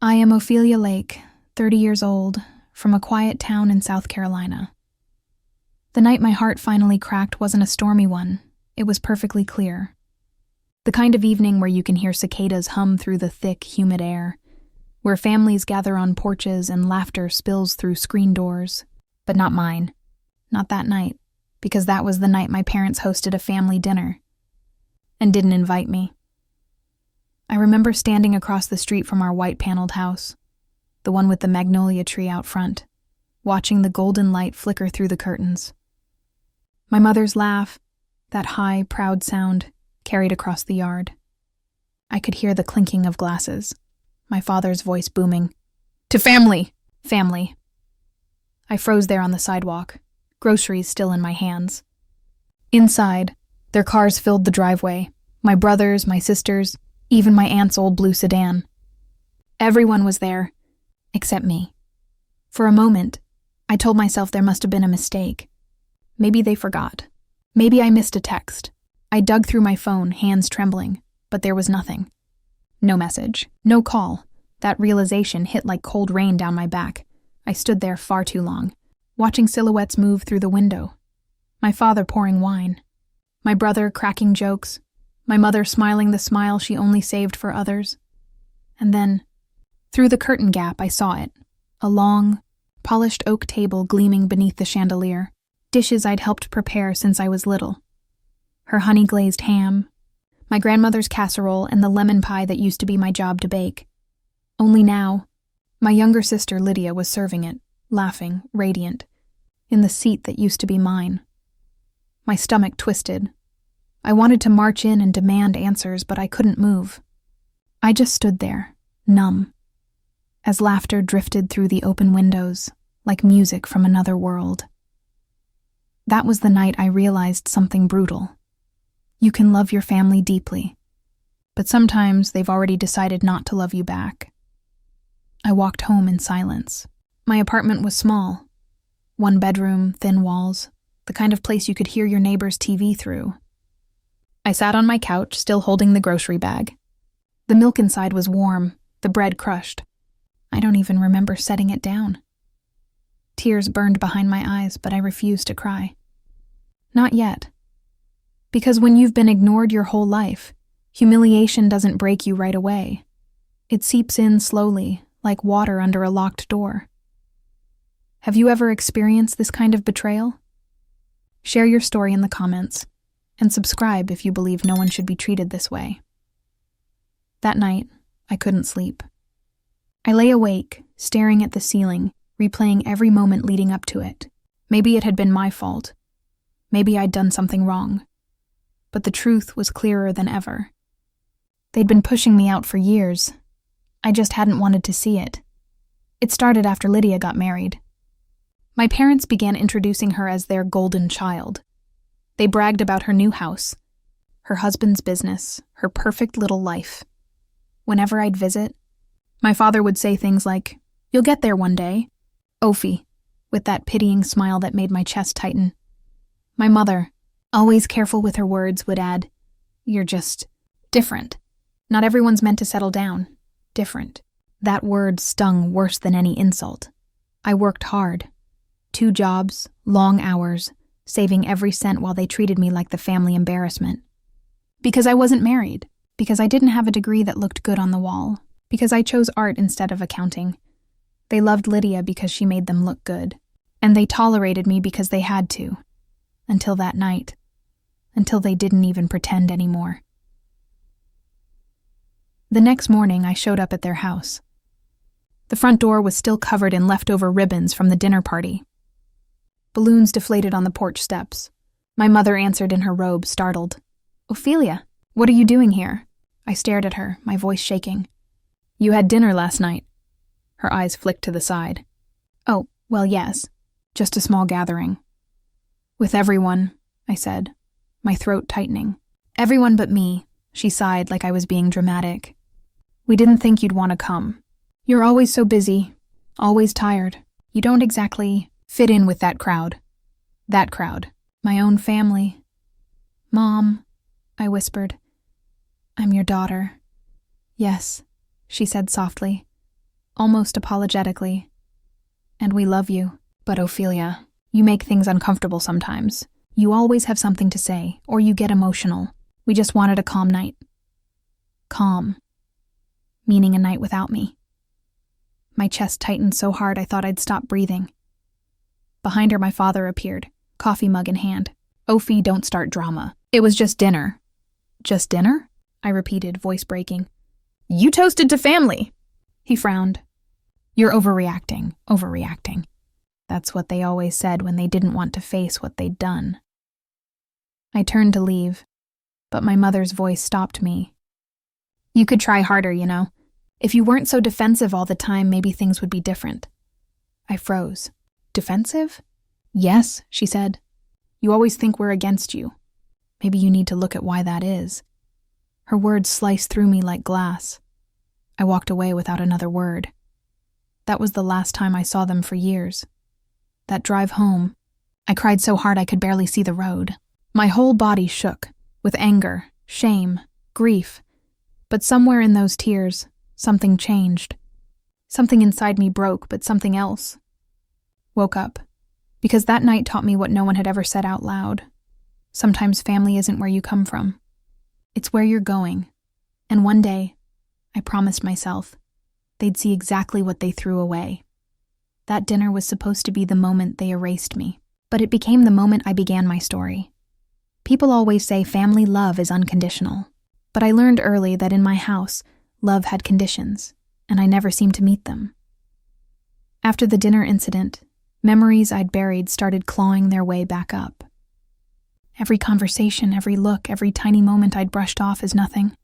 I am Ophelia Lake, 30 years old, from a quiet town in South Carolina. The night my heart finally cracked wasn't a stormy one. It was perfectly clear. The kind of evening where you can hear cicadas hum through the thick, humid air, where families gather on porches and laughter spills through screen doors. But not mine. Not that night, because that was the night my parents hosted a family dinner and didn't invite me. I remember standing across the street from our white-paneled house, the one with the magnolia tree out front, watching the golden light flicker through the curtains. My mother's laugh, that high, proud sound, carried across the yard. I could hear the clinking of glasses, my father's voice booming, "To family! Family!" I froze there on the sidewalk, groceries still in my hands. Inside, their cars filled the driveway, my brothers, my sisters, even my aunt's old blue sedan. Everyone was there, except me. For a moment, I told myself there must have been a mistake. Maybe they forgot. Maybe I missed a text. I dug through my phone, hands trembling, but there was nothing. No message, no call. That realization hit like cold rain down my back. I stood there far too long, watching silhouettes move through the window. My father pouring wine. My brother cracking jokes. My mother smiling the smile she only saved for others. And then, through the curtain gap, I saw it. A long, polished oak table gleaming beneath the chandelier. Dishes I'd helped prepare since I was little. Her honey-glazed ham, my grandmother's casserole, and the lemon pie that used to be my job to bake. Only now, my younger sister Lydia was serving it, laughing, radiant, in the seat that used to be mine. My stomach twisted. I wanted to march in and demand answers, but I couldn't move. I just stood there, numb, as laughter drifted through the open windows, like music from another world. That was the night I realized something brutal. You can love your family deeply, but sometimes they've already decided not to love you back. I walked home in silence. My apartment was small. One bedroom, thin walls, the kind of place you could hear your neighbor's TV through. I sat on my couch, still holding the grocery bag. The milk inside was warm, the bread crushed. I don't even remember setting it down. Tears burned behind my eyes, but I refused to cry. Not yet. Because when you've been ignored your whole life, humiliation doesn't break you right away. It seeps in slowly, like water under a locked door. Have you ever experienced this kind of betrayal? Share your story in the comments, and subscribe if you believe no one should be treated this way. That night, I couldn't sleep. I lay awake, staring at the ceiling, replaying every moment leading up to it. Maybe it had been my fault. Maybe I'd done something wrong. But the truth was clearer than ever. They'd been pushing me out for years. I just hadn't wanted to see it. It started after Lydia got married. My parents began introducing her as their golden child. They bragged about her new house, her husband's business, her perfect little life. Whenever I'd visit, my father would say things like, "You'll get there one day, Ophi," with that pitying smile that made my chest tighten. My mother, always careful with her words, would add, "You're just different. Not everyone's meant to settle down. Different." That word stung worse than any insult. I worked hard. 2 jobs, long hours, saving every cent while they treated me like the family embarrassment. Because I wasn't married. Because I didn't have a degree that looked good on the wall. Because I chose art instead of accounting. They loved Lydia because she made them look good. And they tolerated me because they had to. Until that night. Until they didn't even pretend anymore. The next morning, I showed up at their house. The front door was still covered in leftover ribbons from the dinner party. Balloons deflated on the porch steps. My mother answered in her robe, startled. "Ophelia, what are you doing here?" I stared at her, my voice shaking. "You had dinner last night." Her eyes flicked to the side. "Oh, well, yes. Just a small gathering." "With everyone," I said, my throat tightening. "Everyone but me," she sighed like I was being dramatic. "We didn't think you'd want to come. You're always so busy, always tired. You don't exactly fit in with that crowd." That crowd. My own family. "Mom," I whispered. "I'm your daughter." "Yes," she said softly. almost apologetically. "And we love you. But Ophelia, you make things uncomfortable sometimes. You always have something to say, or you get emotional. We just wanted a calm night." Calm. Meaning a night without me. My chest tightened so hard I thought I'd stop breathing. Behind her, my father appeared, coffee mug in hand. "Ophi, don't start drama. It was just dinner." "Just dinner?" I repeated, voice breaking. "You toasted to family." He frowned. "You're overreacting. That's what they always said when they didn't want to face what they'd done." I turned to leave, but my mother's voice stopped me. "You could try harder, you know. If you weren't so defensive all the time, maybe things would be different." I froze. "Defensive?" "Yes," she said. "You always think we're against you. Maybe you need to look at why that is." Her words sliced through me like glass. I walked away without another word. That was the last time I saw them for years. That drive home, I cried so hard I could barely see the road. My whole body shook, with anger, shame, grief. But somewhere in those tears, something changed. Something inside me broke, but something else. Woke up, because that night taught me what no one had ever said out loud. Sometimes family isn't where you come from. It's where you're going. And one day, I promised myself, they'd see exactly what they threw away. That dinner was supposed to be the moment they erased me, but it became the moment I began my story. People always say family love is unconditional, but I learned early that in my house, love had conditions, and I never seemed to meet them. After the dinner incident, memories I'd buried started clawing their way back up. Every conversation, every look, every tiny moment I'd brushed off as nothing.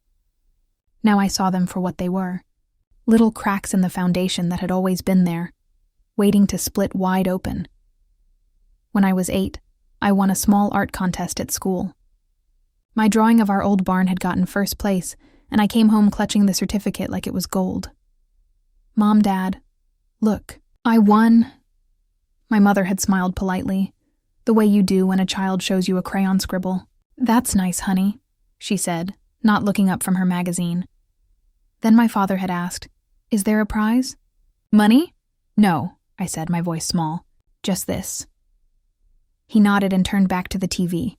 Now I saw them for what they were, little cracks in the foundation that had always been there, waiting to split wide open. When I was 8, I won a small art contest at school. My drawing of our old barn had gotten first place, and I came home clutching the certificate like it was gold. "Mom, Dad, look, I won." My mother had smiled politely, the way you do when a child shows you a crayon scribble. "That's nice, honey," she said, not looking up from her magazine. Then my father had asked, "Is there a prize?" "Money?" "No," I said, my voice small. "Just this." He nodded and turned back to the TV.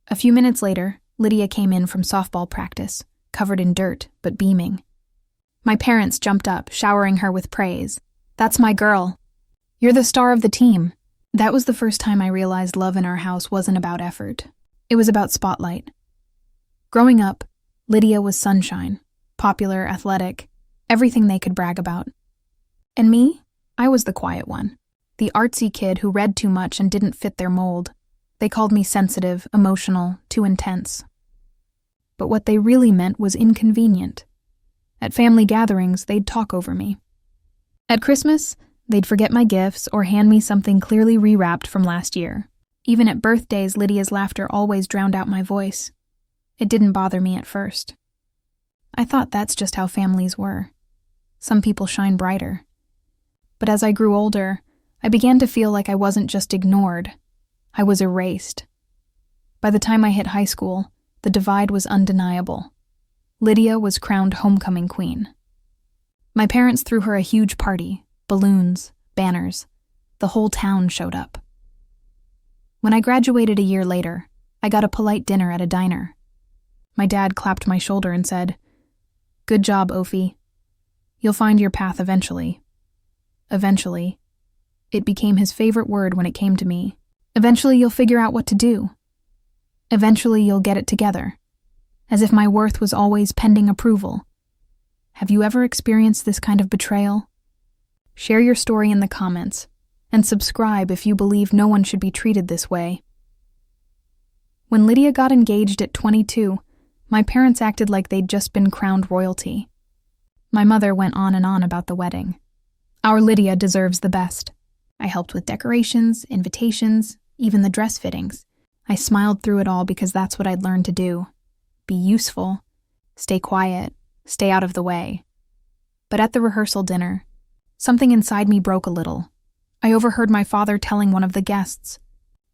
A few minutes later, Lydia came in from softball practice, covered in dirt, but beaming. My parents jumped up, showering her with praise. "That's my girl. You're the star of the team." That was the first time I realized love in our house wasn't about effort. It was about spotlight. Growing up, Lydia was sunshine, popular, athletic, everything they could brag about. And me? I was the quiet one, the artsy kid who read too much and didn't fit their mold. They called me sensitive, emotional, too intense. But what they really meant was inconvenient. At family gatherings, they'd talk over me. At Christmas, they'd forget my gifts or hand me something clearly rewrapped from last year. Even at birthdays, Lydia's laughter always drowned out my voice. It didn't bother me at first. I thought that's just how families were. Some people shine brighter. But as I grew older, I began to feel like I wasn't just ignored. I was erased. By the time I hit high school, the divide was undeniable. Lydia was crowned homecoming queen. My parents threw her a huge party, balloons, banners. The whole town showed up. When I graduated a year later, I got a polite dinner at a diner. My dad clapped my shoulder and said, "Good job, Ophi. You'll find your path eventually." Eventually. It became his favorite word when it came to me. Eventually you'll figure out what to do. Eventually you'll get it together. As if my worth was always pending approval. Have you ever experienced this kind of betrayal? Share your story in the comments, and subscribe if you believe no one should be treated this way. When Lydia got engaged at 22, my parents acted like they'd just been crowned royalty. My mother went on and on about the wedding. "Our Lydia deserves the best." I helped with decorations, invitations, even the dress fittings. I smiled through it all because that's what I'd learned to do. Be useful, stay quiet, stay out of the way. But at the rehearsal dinner, something inside me broke a little. I overheard my father telling one of the guests,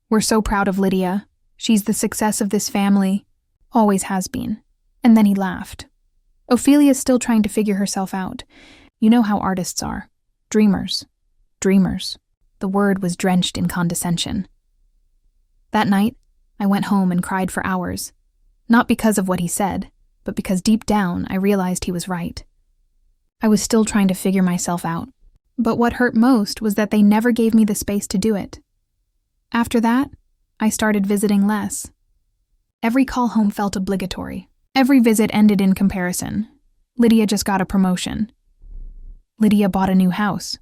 "We're so proud of Lydia. She's the success of this family. Always has been." And then he laughed. "Ophelia's still trying to figure herself out. You know how artists are. Dreamers. Dreamers. The word was drenched in condescension. That night, I went home and cried for hours. Not because of what he said, but because deep down I realized he was right. I was still trying to figure myself out. But what hurt most was that they never gave me the space to do it. After that, I started visiting less. Every call home felt obligatory. Every visit ended in comparison. Lydia just got a promotion. Lydia bought a new house.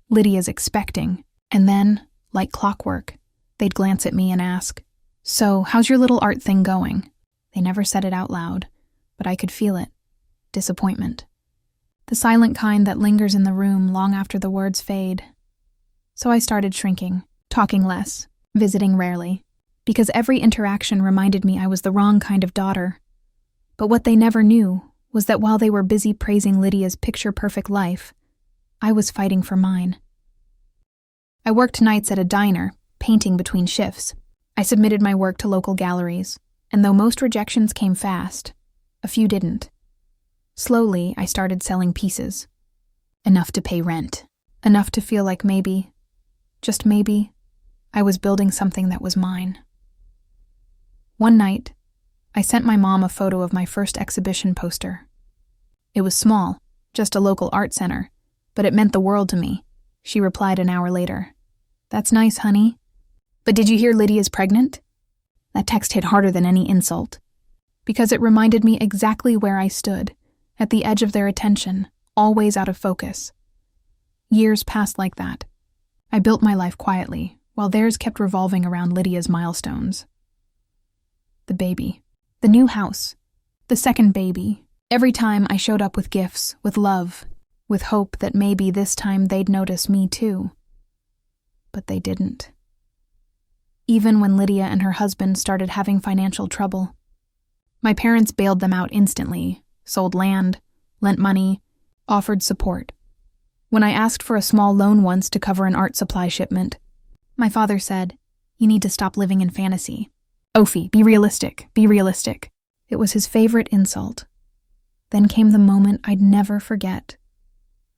Lydia's expecting. And then, like clockwork, they'd glance at me and ask, "So, how's your little art thing going?" They never said it out loud, but I could feel it. Disappointment. The silent kind that lingers in the room long after the words fade. So I started shrinking, talking less, visiting rarely, because every interaction reminded me I was the wrong kind of daughter. But what they never knew was that while they were busy praising Lydia's picture-perfect life, I was fighting for mine. I worked nights at a diner, painting between shifts. I submitted my work to local galleries, and though most rejections came fast, a few didn't. Slowly, I started selling pieces. Enough to pay rent. Enough to feel like maybe, just maybe, I was building something that was mine. One night, I sent my mom a photo of my first exhibition poster. It was small, just a local art center, but it meant the world to me. She replied an hour later, "That's nice, honey. But did you hear Lydia's pregnant?" That text hit harder than any insult, because it reminded me exactly where I stood, at the edge of their attention, always out of focus. Years passed like that. I built my life quietly, while theirs kept revolving around Lydia's milestones. The baby. The new house. The second baby. Every time I showed up with gifts, with love, with hope that maybe this time they'd notice me too. But they didn't. Even when Lydia and her husband started having financial trouble, my parents bailed them out instantly, sold land, lent money, offered support. When I asked for a small loan once to cover an art supply shipment, my father said, "You need to stop living in fantasy. Ophi, be realistic, be realistic." It was his favorite insult. Then came the moment I'd never forget.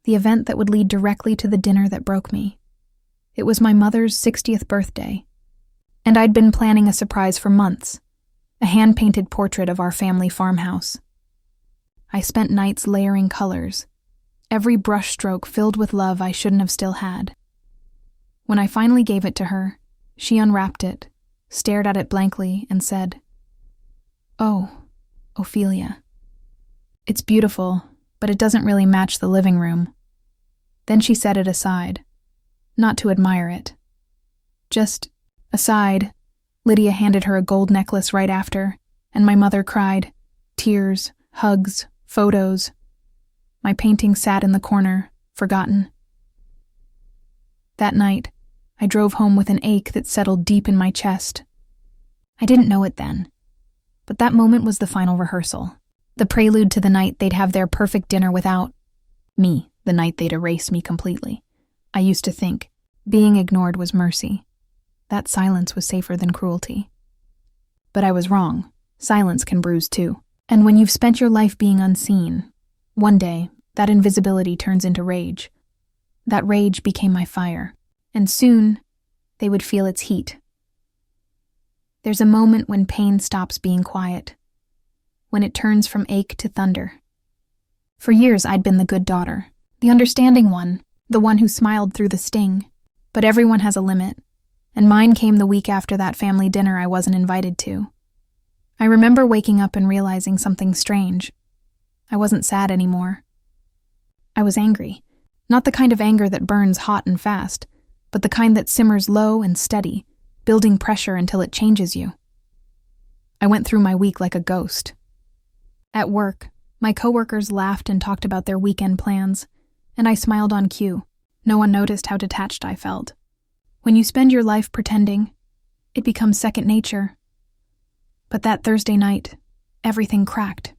The event that would lead directly to the dinner that broke me. It was my mother's 60th birthday, and I'd been planning a surprise for months, a hand-painted portrait of our family farmhouse. I spent nights layering colors, every brushstroke filled with love I shouldn't have still had. When I finally gave it to her, she unwrapped it, stared at it blankly, and said, "Oh, Ophelia. It's beautiful, but it doesn't really match the living room." Then she set it aside, not to admire it. Just aside, Lydia handed her a gold necklace right after, and my mother cried. Tears, hugs, photos. My painting sat in the corner, forgotten. That night, I drove home with an ache that settled deep in my chest. I didn't know it then, but that moment was the final rehearsal, the prelude to the night they'd have their perfect dinner without me, the night they'd erase me completely. I used to think being ignored was mercy. That silence was safer than cruelty. But I was wrong. Silence can bruise too. And when you've spent your life being unseen, one day, that invisibility turns into rage. That rage became my fire, and soon, they would feel its heat. There's a moment when pain stops being quiet, when it turns from ache to thunder. For years, I'd been the good daughter, the understanding one, the one who smiled through the sting. But everyone has a limit, and mine came the week after that family dinner I wasn't invited to. I remember waking up and realizing something strange. I wasn't sad anymore. I was angry. Not the kind of anger that burns hot and fast, but the kind that simmers low and steady, building pressure until it changes you. I went through my week like a ghost. At work, my coworkers laughed and talked about their weekend plans, and I smiled on cue. No one noticed how detached I felt. When you spend your life pretending, it becomes second nature. But that Thursday night, everything cracked.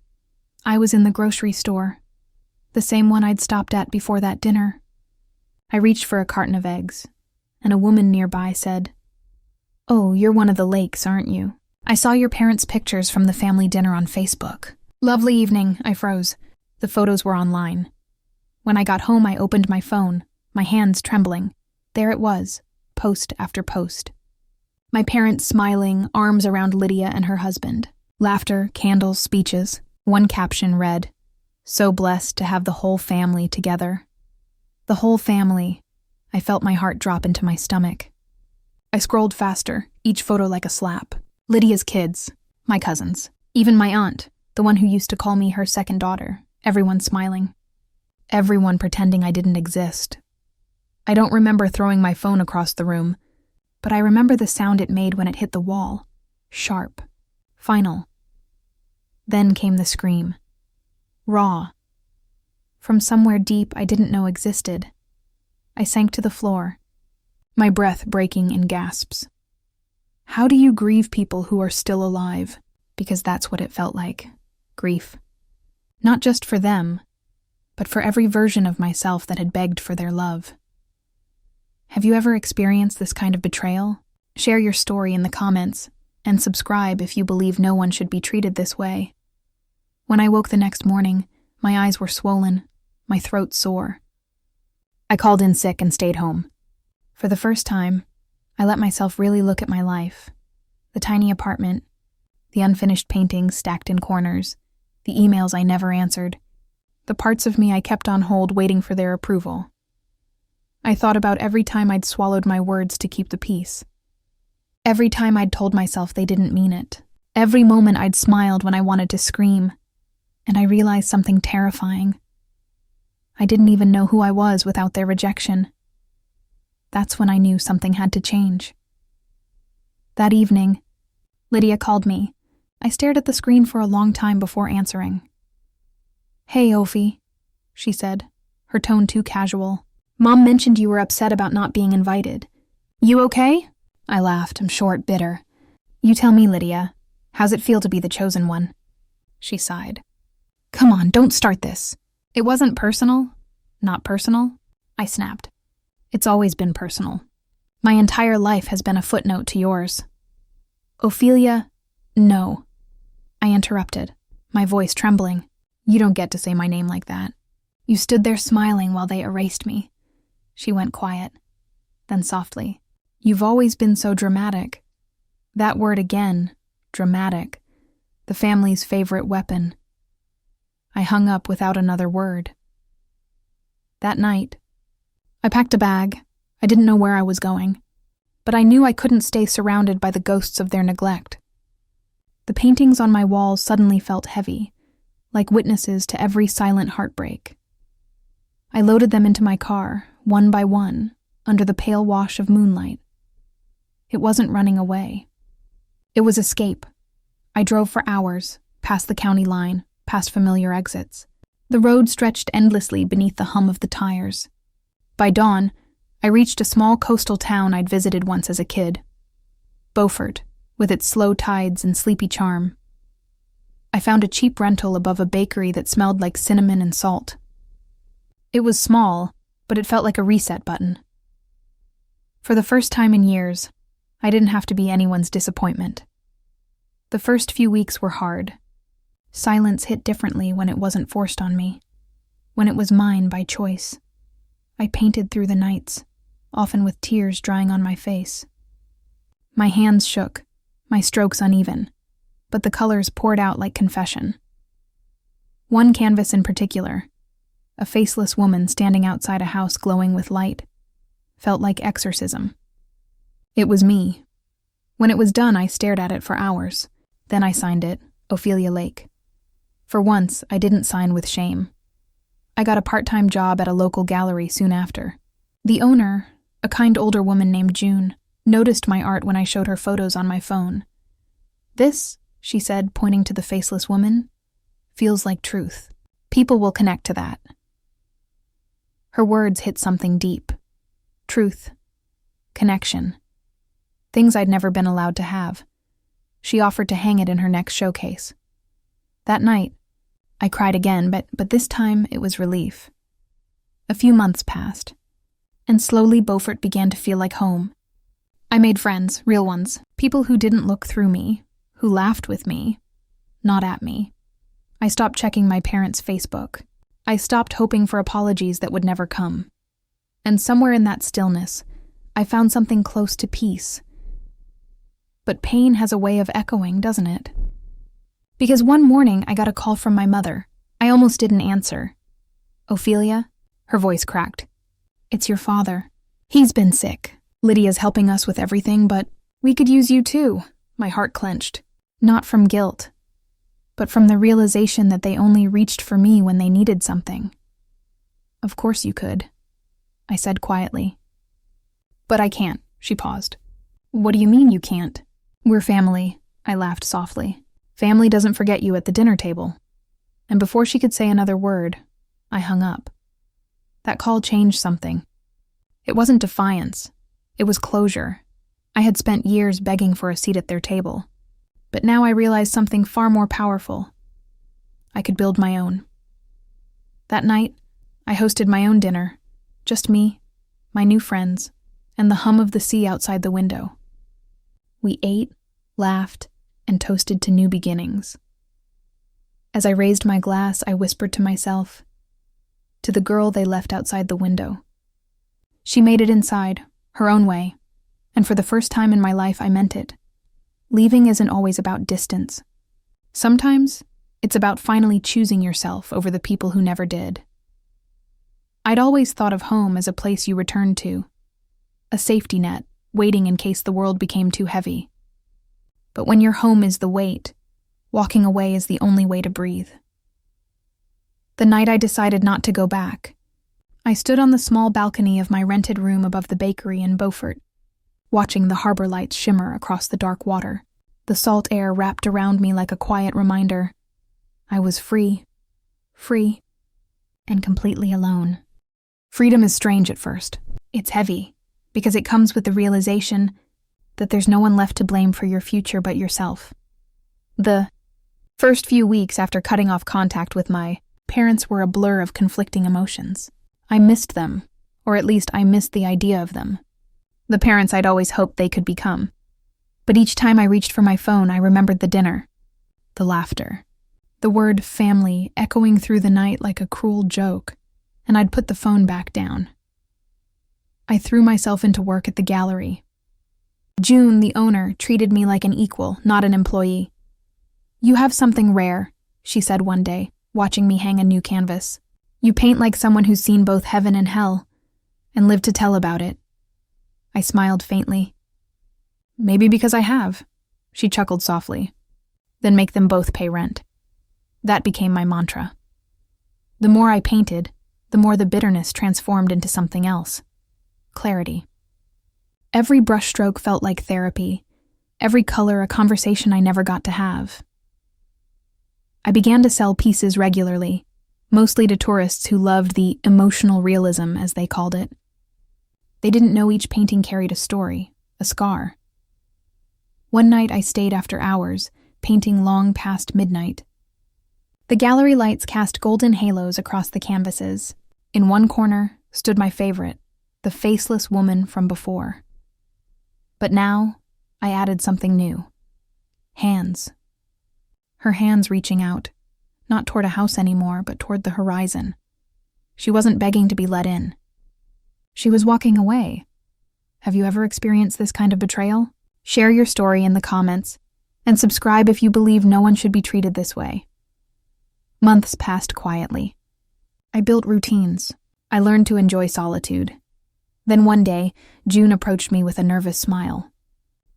I was in the grocery store, the same one I'd stopped at before that dinner. I reached for a carton of eggs, and a woman nearby said, "Oh, you're one of the Lakes, aren't you? I saw your parents' pictures from the family dinner on Facebook." "Lovely evening," I froze. The photos were online. When I got home, I opened my phone, my hands trembling. There it was, post after post. My parents smiling, arms around Lydia and her husband. Laughter, candles, speeches. One caption read, "So blessed to have the whole family together." The whole family. I felt my heart drop into my stomach. I scrolled faster, each photo like a slap. Lydia's kids, my cousins, even my aunt, the one who used to call me her second daughter, everyone smiling. Everyone pretending I didn't exist. I don't remember throwing my phone across the room, but I remember the sound it made when it hit the wall. Sharp. Final. Then came the scream. Raw. From somewhere deep I didn't know existed. I sank to the floor, my breath breaking in gasps. How do you grieve people who are still alive? Because that's what it felt like. Grief. Not just for them, but for every version of myself that had begged for their love. Have you ever experienced this kind of betrayal? Share your story in the comments, and subscribe if you believe no one should be treated this way. When I woke the next morning, my eyes were swollen, my throat sore. I called in sick and stayed home. For the first time, I let myself really look at my life. The tiny apartment, the unfinished paintings stacked in corners, the emails I never answered, the parts of me I kept on hold waiting for their approval. I thought about every time I'd swallowed my words to keep the peace. Every time I'd told myself they didn't mean it. Every moment I'd smiled when I wanted to scream. And I realized something terrifying. I didn't even know who I was without their rejection. That's when I knew something had to change. That evening, Lydia called me. I stared at the screen for a long time before answering. "Hey, Ophi," she said, her tone too casual. "Mom mentioned you were upset about not being invited. You okay?" I laughed, I'm short, bitter. "You tell me, Lydia. How's it feel to be the chosen one?" She sighed. "Come on, don't start this." "It wasn't personal." "Not personal?" I snapped. "It's always been personal. My entire life has been a footnote to yours." "Ophelia, no." I interrupted, my voice trembling. "You don't get to say my name like that." You stood there smiling while they erased me. She went quiet. Then softly, "You've always been so dramatic." That word again, dramatic, the family's favorite weapon. I hung up without another word. That night, I packed a bag. I didn't know where I was going, but I knew I couldn't stay surrounded by the ghosts of their neglect. The paintings on my walls suddenly felt heavy, like witnesses to every silent heartbreak. I loaded them into my car, one by one, under the pale wash of moonlight. It wasn't running away. It was escape. I drove for hours, past the county line, past familiar exits. The road stretched endlessly beneath the hum of the tires. By dawn, I reached a small coastal town I'd visited once as a kid. Beaufort, with its slow tides and sleepy charm. I found a cheap rental above a bakery that smelled like cinnamon and salt. It was small, but it felt like a reset button. For the first time in years, I didn't have to be anyone's disappointment. The first few weeks were hard. Silence hit differently when it wasn't forced on me, when it was mine by choice. I painted through the nights, often with tears drying on my face. My hands shook, my strokes uneven, but the colors poured out like confession. One canvas in particular, a faceless woman standing outside a house glowing with light, felt like exorcism. It was me. When it was done, I stared at it for hours. Then I signed it, Ophelia Lake. For once, I didn't sign with shame. I got a part-time job at a local gallery soon after. The owner, a kind older woman named June, noticed my art when I showed her photos on my phone. "This," she said, pointing to the faceless woman, "feels like truth. People will connect to that." Her words hit something deep. Truth. Connection. Things I'd never been allowed to have. She offered to hang it in her next showcase. That night, I cried again, but this time it was relief. A few months passed, and slowly Beaufort began to feel like home. I made friends, real ones, people who didn't look through me, who laughed with me, not at me. I stopped checking my parents' Facebook. I stopped hoping for apologies that would never come. And somewhere in that stillness, I found something close to peace. But pain has a way of echoing, doesn't it? Because one morning I got a call from my mother. I almost didn't answer. "Ophelia?" Her voice cracked. "It's your father. He's been sick. Lydia's helping us with everything, but we could use you too." My heart clenched. Not from guilt, but from the realization that they only reached for me when they needed something. "Of course you could," I said quietly. "But I can't," she paused. "What do you mean you can't?" "We're family," I laughed softly. "Family doesn't forget you at the dinner table." And before she could say another word, I hung up. That call changed something. It wasn't defiance. It was closure. I had spent years begging for a seat at their table. But now I realized something far more powerful. I could build my own. That night, I hosted my own dinner. Just me, my new friends, and the hum of the sea outside the window. We ate, laughed, and toasted to new beginnings. As I raised my glass, I whispered to myself, to the girl they left outside the window. She made it inside, her own way, and for the first time in my life I meant it. Leaving isn't always about distance. Sometimes, it's about finally choosing yourself over the people who never did. I'd always thought of home as a place you returned to, a safety net, waiting in case the world became too heavy. But when your home is the weight, walking away is the only way to breathe. The night I decided not to go back, I stood on the small balcony of my rented room above the bakery in Beaufort, watching the harbor lights shimmer across the dark water. The salt air wrapped around me like a quiet reminder. I was free, and completely alone. Freedom is strange at first. It's heavy, because it comes with the realization that there's no one left to blame for your future but yourself. The first few weeks after cutting off contact with my parents were a blur of conflicting emotions. I missed them, or at least I missed the idea of them. The parents I'd always hoped they could become. But each time I reached for my phone, I remembered the dinner, the laughter, the word family echoing through the night like a cruel joke, and I'd put the phone back down. I threw myself into work at the gallery. June, the owner, treated me like an equal, not an employee. "You have something rare," she said one day, watching me hang a new canvas. "You paint like someone who's seen both heaven and hell, and lived to tell about it." I smiled faintly. "Maybe because I have," she chuckled softly. "Then make them both pay rent." That became my mantra. The more I painted, the more the bitterness transformed into something else. Clarity. Every brushstroke felt like therapy, every color a conversation I never got to have. I began to sell pieces regularly, mostly to tourists who loved the emotional realism, as they called it. They didn't know each painting carried a story, a scar. One night I stayed after hours, painting long past midnight. The gallery lights cast golden halos across the canvases. In one corner stood my favorite, the faceless woman from before. But now, I added something new. Hands. Her hands reaching out, not toward a house anymore, but toward the horizon. She wasn't begging to be let in. She was walking away. Have you ever experienced this kind of betrayal? Share your story in the comments, and subscribe if you believe no one should be treated this way. Months passed quietly. I built routines. I learned to enjoy solitude. Then one day, June approached me with a nervous smile.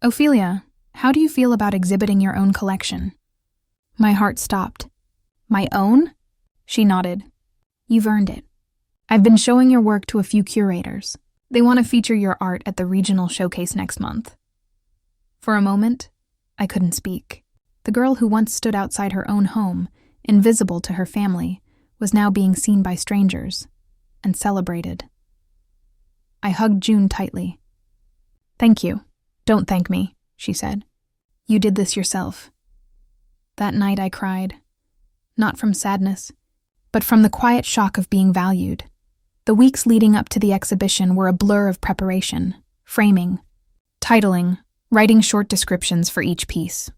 "Ophelia, how do you feel about exhibiting your own collection?" My heart stopped. "My own?" She nodded. "You've earned it. I've been showing your work to a few curators. They want to feature your art at the regional showcase next month." For a moment, I couldn't speak. The girl who once stood outside her own home, invisible to her family, was now being seen by strangers and celebrated. I hugged June tightly. "Thank you. Don't thank me," she said. "You did this yourself." That night I cried, not from sadness, but from the quiet shock of being valued. The weeks leading up to the exhibition were a blur of preparation, framing, titling, writing short descriptions for each piece.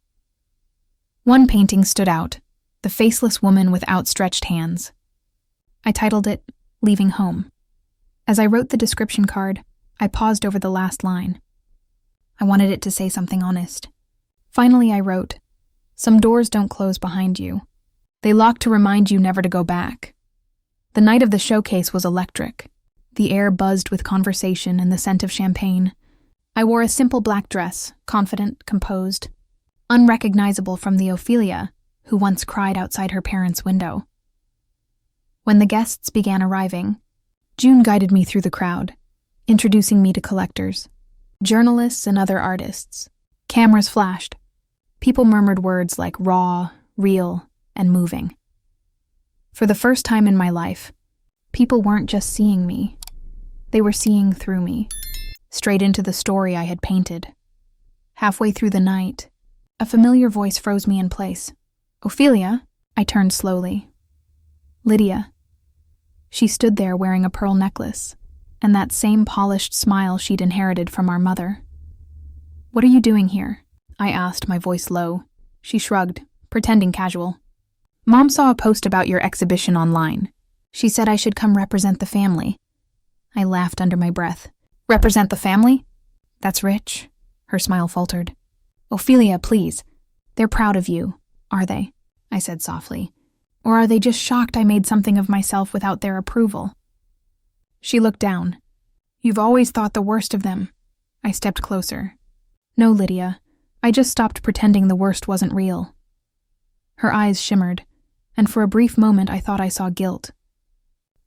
One painting stood out, the faceless woman with outstretched hands. I titled it, Leaving Home. As I wrote the description card, I paused over the last line. I wanted it to say something honest. Finally, I wrote, "Some doors don't close behind you. They lock to remind you never to go back." The night of the showcase was electric. The air buzzed with conversation and the scent of champagne. I wore a simple black dress, confident, composed, unrecognizable from the Ophelia who once cried outside her parents' window. When the guests began arriving, June guided me through the crowd, introducing me to collectors, journalists, and other artists. Cameras flashed. People murmured words like raw, real, and moving. For the first time in my life, people weren't just seeing me. They were seeing through me, straight into the story I had painted. Halfway through the night, a familiar voice froze me in place. "Ophelia?" I turned slowly. "Lydia." She stood there wearing a pearl necklace, and that same polished smile she'd inherited from our mother. "What are you doing here?" I asked, my voice low. She shrugged, pretending casual. "Mom saw a post about your exhibition online. She said I should come represent the family." I laughed under my breath. "Represent the family? That's rich." Her smile faltered. "Ophelia, please. They're proud of you, are they?" I said softly. "Or are they just shocked I made something of myself without their approval?" She looked down. "You've always thought the worst of them." I stepped closer. "No, Lydia. I just stopped pretending the worst wasn't real." Her eyes shimmered, and for a brief moment I thought I saw guilt.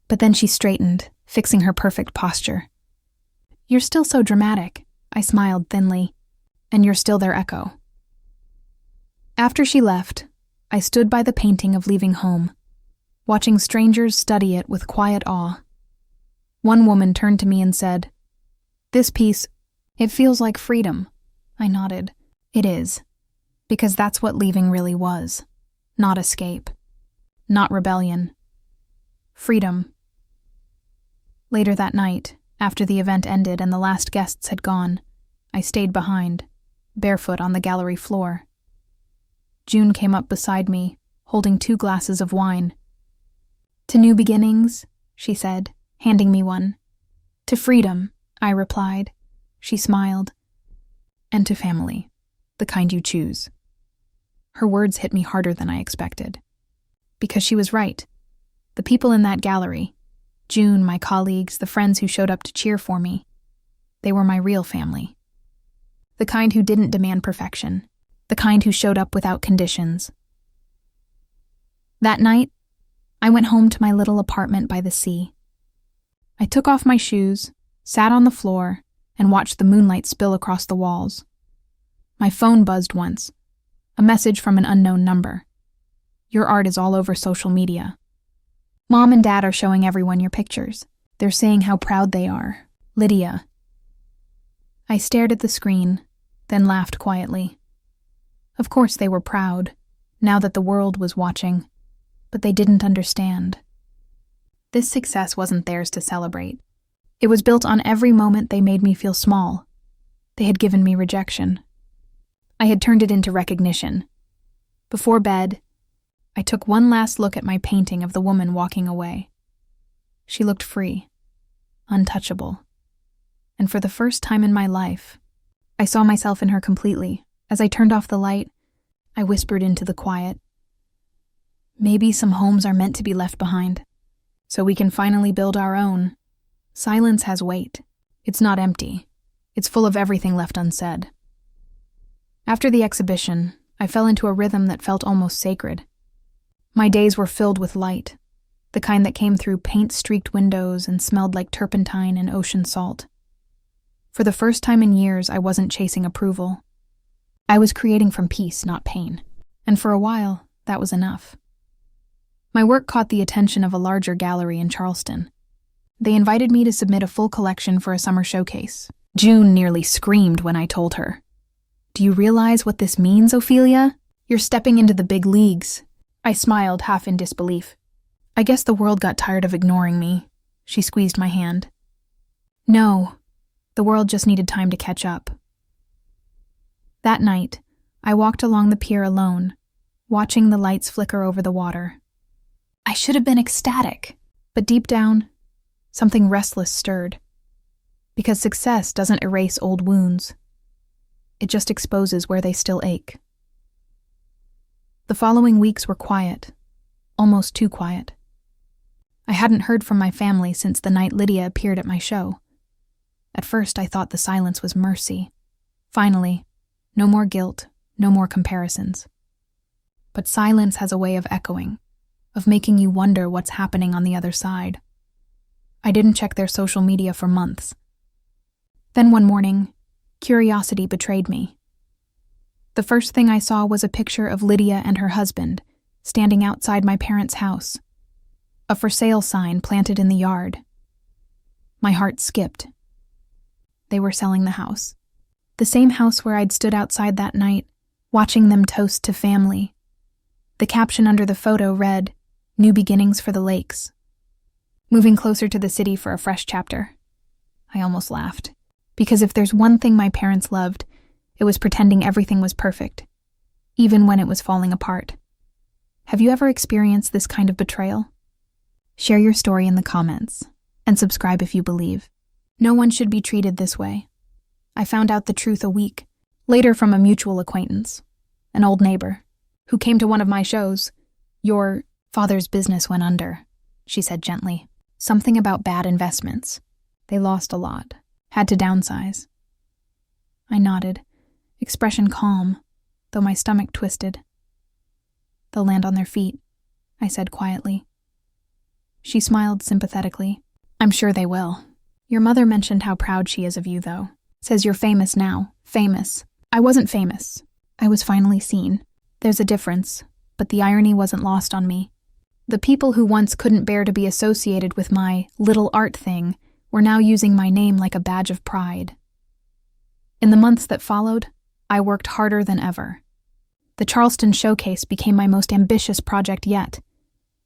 But then she straightened, fixing her perfect posture. "You're still so dramatic," I smiled thinly, "and you're still their echo." After she left, I stood by the painting of Leaving Home, watching strangers study it with quiet awe. One woman turned to me and said, "This piece, it feels like freedom." I nodded. "It is, because that's what leaving really was. Not escape. Not rebellion. Freedom." Later that night, after the event ended and the last guests had gone, I stayed behind, barefoot on the gallery floor. June came up beside me, holding 2 glasses of wine. "To new beginnings," she said, handing me one. "To freedom," I replied. She smiled. "And to family, the kind you choose." Her words hit me harder than I expected. Because she was right. The people in that gallery, June, my colleagues, the friends who showed up to cheer for me, they were my real family. The kind who didn't demand perfection. The kind who showed up without conditions. That night, I went home to my little apartment by the sea. I took off my shoes, sat on the floor, and watched the moonlight spill across the walls. My phone buzzed once. A message from an unknown number. "Your art is all over social media. Mom and Dad are showing everyone your pictures. They're saying how proud they are. Lydia." I stared at the screen, then laughed quietly. Of course they were proud, now that the world was watching, but they didn't understand. This success wasn't theirs to celebrate. It was built on every moment they made me feel small. They had given me rejection. I had turned it into recognition. Before bed, I took one last look at my painting of the woman walking away. She looked free, untouchable. And for the first time in my life, I saw myself in her completely. As I turned off the light, I whispered into the quiet. Maybe some homes are meant to be left behind, so we can finally build our own. Silence has weight. It's not empty. It's full of everything left unsaid. After the exhibition, I fell into a rhythm that felt almost sacred. My days were filled with light, the kind that came through paint-streaked windows and smelled like turpentine and ocean salt. For the first time in years, I wasn't chasing approval. I was creating from peace, not pain. And for a while, that was enough. My work caught the attention of a larger gallery in Charleston. They invited me to submit a full collection for a summer showcase. June nearly screamed when I told her. "Do you realize what this means, Ophelia? You're stepping into the big leagues." I smiled, half in disbelief. "I guess the world got tired of ignoring me." She squeezed my hand. "No, the world just needed time to catch up." That night, I walked along the pier alone, watching the lights flicker over the water. I should have been ecstatic, But deep down, something restless stirred. Because success doesn't erase old wounds. It just exposes where they still ache. The following weeks were quiet, almost too quiet. I hadn't heard from my family since the night Lydia appeared at my show. At first, I thought the silence was mercy. Finally, no more guilt, no more comparisons. But silence has a way of echoing, of making you wonder what's happening on the other side. I didn't check their social media for months. Then one morning, curiosity betrayed me. The first thing I saw was a picture of Lydia and her husband standing outside my parents' house, a for sale sign planted in the yard. My heart skipped. They were selling the house. The same house where I'd stood outside that night, watching them toast to family. The caption under the photo read, "New beginnings for the Lakes. Moving closer to the city for a fresh chapter." I almost laughed. Because if there's one thing my parents loved, it was pretending everything was perfect, even when it was falling apart. Have you ever experienced this kind of betrayal? Share your story in the comments, and subscribe if you believe. No one should be treated this way. I found out the truth a week later from a mutual acquaintance, an old neighbor, who came to one of my shows. "Your father's business went under," she said gently. "Something about bad investments. They lost a lot. Had to downsize." I nodded, expression calm, though my stomach twisted. "They'll land on their feet," I said quietly. She smiled sympathetically. "I'm sure they will. Your mother mentioned how proud she is of you, though. Says you're famous now. Famous. I wasn't famous. I was finally seen. There's a difference, but the irony wasn't lost on me. The people who once couldn't bear to be associated with my little art thing were now using my name like a badge of pride. In the months that followed, I worked harder than ever. The Charleston Showcase became my most ambitious project yet.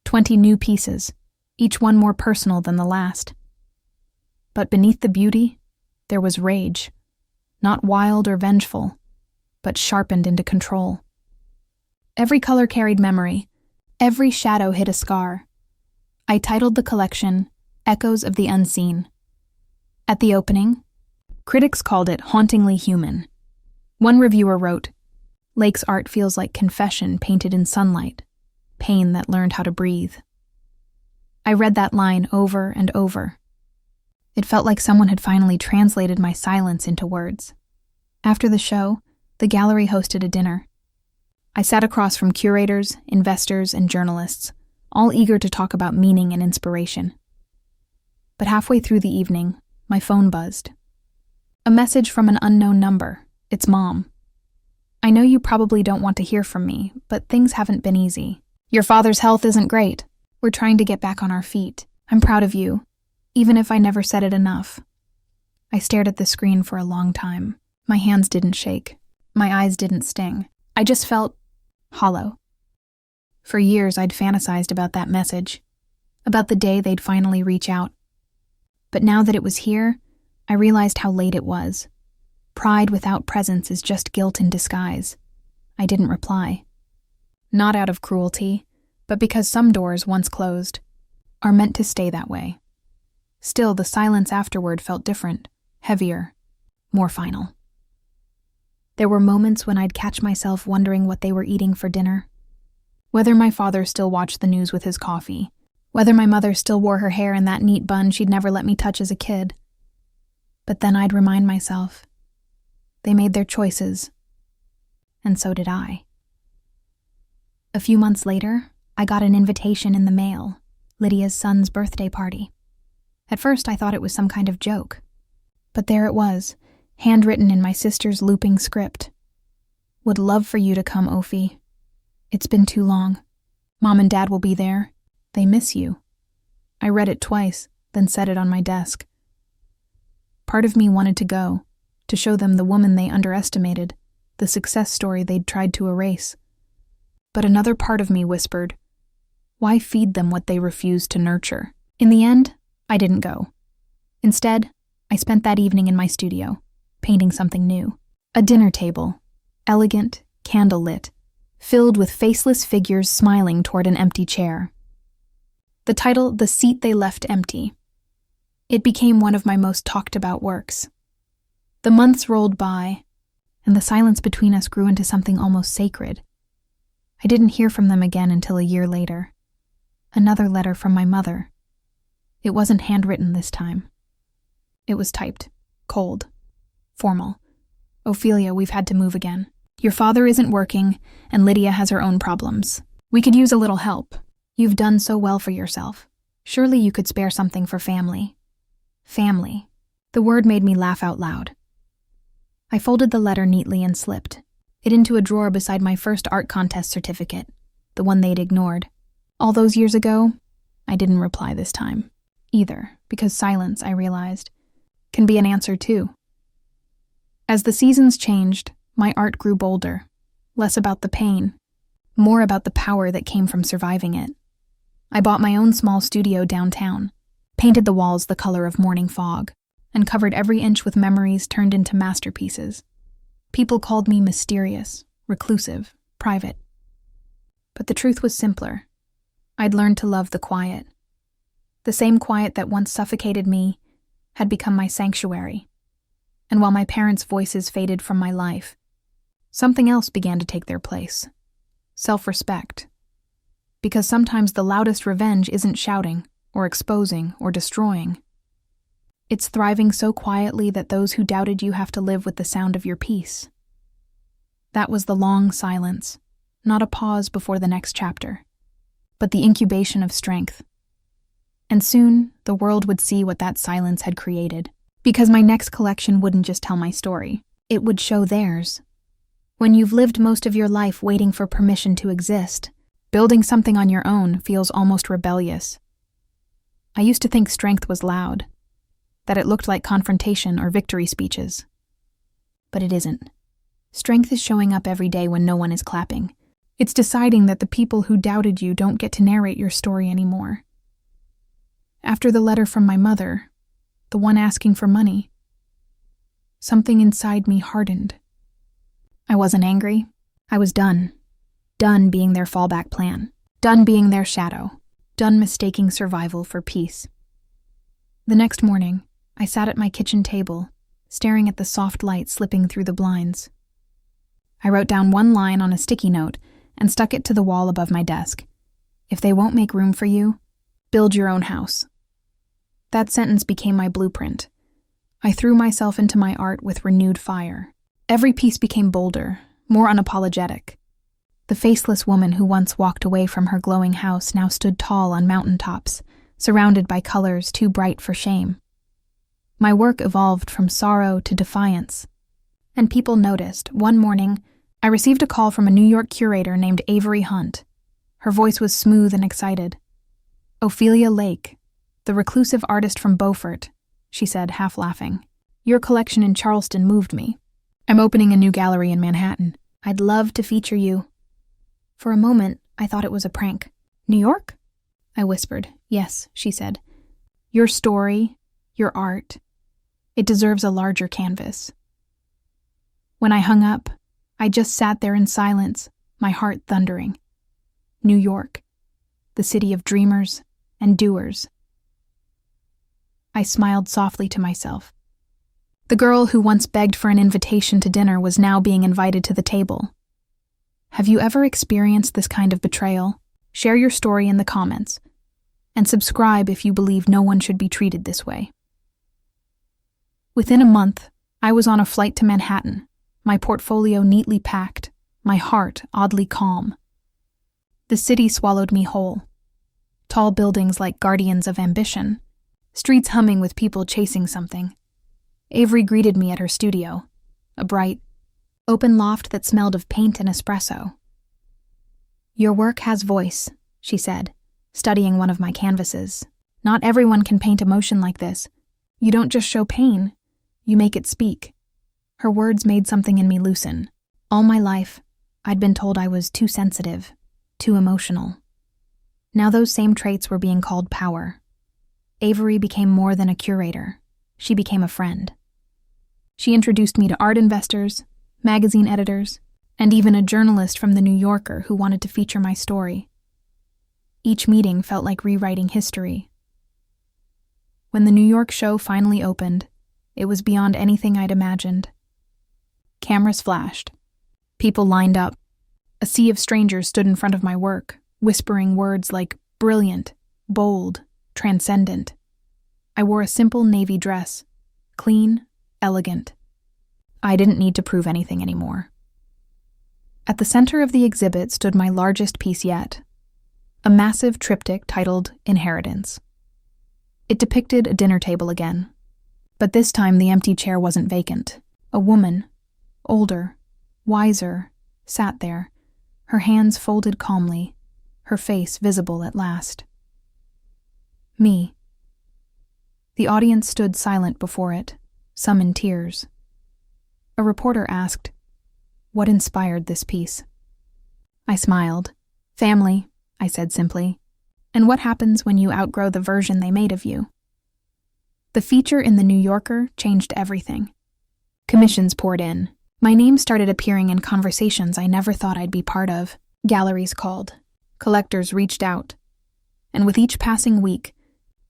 20 new pieces, each one more personal than the last. But beneath the beauty, there was rage. Not wild or vengeful, but sharpened into control. Every color carried memory. Every shadow hid a scar. I titled the collection, Echoes of the Unseen. At the opening, critics called it hauntingly human. One reviewer wrote, "Lake's art feels like confession painted in sunlight, pain that learned how to breathe." I read that line over and over. It felt like someone had finally translated my silence into words. After the show, the gallery hosted a dinner. I sat across from curators, investors, and journalists, all eager to talk about meaning and inspiration. But halfway through the evening, my phone buzzed. A message from an unknown number. It's Mom. "I know you probably don't want to hear from me, but things haven't been easy. Your father's health isn't great. We're trying to get back on our feet. I'm proud of you, even if I never said it enough." I stared at the screen for a long time. My hands didn't shake. My eyes didn't sting. I just felt hollow. For years, I'd fantasized about that message, about the day they'd finally reach out. But now that it was here, I realized how late it was. Pride without presence is just guilt in disguise. I didn't reply. Not out of cruelty, but because some doors, once closed, are meant to stay that way. Still, the silence afterward felt different, heavier, more final. There were moments when I'd catch myself wondering what they were eating for dinner. Whether my father still watched the news with his coffee. Whether my mother still wore her hair in that neat bun she'd never let me touch as a kid. But then I'd remind myself, they made their choices, and so did I. A few months later, I got an invitation in the mail, Lydia's son's birthday party. At first, I thought it was some kind of joke. But there it was, handwritten in my sister's looping script. "Would love for you to come, Ophi. It's been too long. Mom and Dad will be there. They miss you." I read it twice, then set it on my desk. Part of me wanted to go, to show them the woman they underestimated, the success story they'd tried to erase. But another part of me whispered, why feed them what they refused to nurture? In the end, I didn't go. Instead, I spent that evening in my studio, painting something new. A dinner table, elegant, candlelit, filled with faceless figures smiling toward an empty chair. The title, The Seat They Left Empty. It became one of my most talked about works. The months rolled by, and the silence between us grew into something almost sacred. I didn't hear from them again until a year later. Another letter from my mother. It wasn't handwritten this time. It was typed, cold, formal. Ophelia, we've had to move again. Your father isn't working, and Lydia has her own problems. We could use a little help. You've done so well for yourself. Surely you could spare something for family. Family. The word made me laugh out loud. I folded the letter neatly and slipped it into a drawer beside my first art contest certificate, the one they'd ignored. All those years ago, I didn't reply this time, either, because silence, I realized, can be an answer too. As the seasons changed, my art grew bolder, less about the pain, more about the power that came from surviving it. I bought my own small studio downtown, painted the walls the color of morning fog, and covered every inch with memories turned into masterpieces. People called me mysterious, reclusive, private. But the truth was simpler. I'd learned to love the quiet. The same quiet that once suffocated me had become my sanctuary. And while my parents' voices faded from my life, something else began to take their place. Self-respect. Because sometimes the loudest revenge isn't shouting, or exposing, or destroying. It's thriving so quietly that those who doubted you have to live with the sound of your peace. That was the long silence, not a pause before the next chapter, but the incubation of strength. And soon, the world would see what that silence had created, because my next collection wouldn't just tell my story, it would show theirs. When you've lived most of your life waiting for permission to exist, building something on your own feels almost rebellious. I used to think strength was loud, that it looked like confrontation or victory speeches. But it isn't. Strength is showing up every day when no one is clapping. It's deciding that the people who doubted you don't get to narrate your story anymore. After the letter from my mother, the one asking for money, something inside me hardened. I wasn't angry. I was done. Done being their fallback plan. Done being their shadow. Done mistaking survival for peace. The next morning, I sat at my kitchen table, staring at the soft light slipping through the blinds. I wrote down one line on a sticky note and stuck it to the wall above my desk. If they won't make room for you, build your own house. That sentence became my blueprint. I threw myself into my art with renewed fire. Every piece became bolder, more unapologetic. The faceless woman who once walked away from her glowing house now stood tall on mountaintops, surrounded by colors too bright for shame. My work evolved from sorrow to defiance. And people noticed. One morning, I received a call from a New York curator named Avery Hunt. Her voice was smooth and excited. "Ophelia Lake, the reclusive artist from Beaufort," she said, half laughing. "Your collection in Charleston moved me. I'm opening a new gallery in Manhattan. I'd love to feature you." For a moment, I thought it was a prank. "New York?" I whispered. "Yes," she said. "Your story, your art, it deserves a larger canvas." When I hung up, I just sat there in silence, my heart thundering. New York, the city of dreamers and doers. I smiled softly to myself. The girl who once begged for an invitation to dinner was now being invited to the table. Have you ever experienced this kind of betrayal? Share your story in the comments, and subscribe if you believe no one should be treated this way. Within a month, I was on a flight to Manhattan, my portfolio neatly packed, my heart oddly calm. The city swallowed me whole. Tall buildings like guardians of ambition, streets humming with people chasing something. Avery greeted me at her studio, a bright, open loft that smelled of paint and espresso. "Your work has voice," she said, studying one of my canvases. "Not everyone can paint emotion like this. You don't just show pain, you make it speak." Her words made something in me loosen. All my life, I'd been told I was too sensitive, too emotional. Now those same traits were being called power. Avery became more than a curator. She became a friend. She introduced me to art investors, magazine editors, and even a journalist from The New Yorker who wanted to feature my story. Each meeting felt like rewriting history. When the New York show finally opened, it was beyond anything I'd imagined. Cameras flashed. People lined up. A sea of strangers stood in front of my work, whispering words like brilliant, bold, transcendent. I wore a simple navy dress, clean, elegant. I didn't need to prove anything anymore. At the center of the exhibit stood my largest piece yet, a massive triptych titled Inheritance. It depicted a dinner table again, but this time the empty chair wasn't vacant. A woman, older, wiser, sat there, her hands folded calmly, her face visible at last. Me. The audience stood silent before it, some in tears. A reporter asked, "What inspired this piece?" I smiled. "Family," I said simply. "And what happens when you outgrow the version they made of you?" The feature in The New Yorker changed everything. Commissions poured in. My name started appearing in conversations I never thought I'd be part of. Galleries called. Collectors reached out. And with each passing week,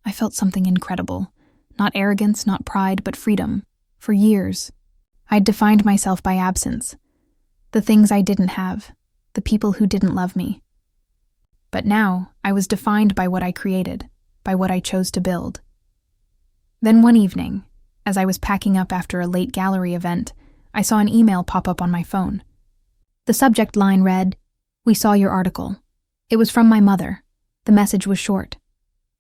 I felt something incredible. Not arrogance, not pride, but freedom. For years, I'd defined myself by absence. The things I didn't have. The people who didn't love me. But now, I was defined by what I created, by what I chose to build. Then one evening, as I was packing up after a late gallery event, I saw an email pop up on my phone. The subject line read, "We saw your article." It was from my mother. The message was short.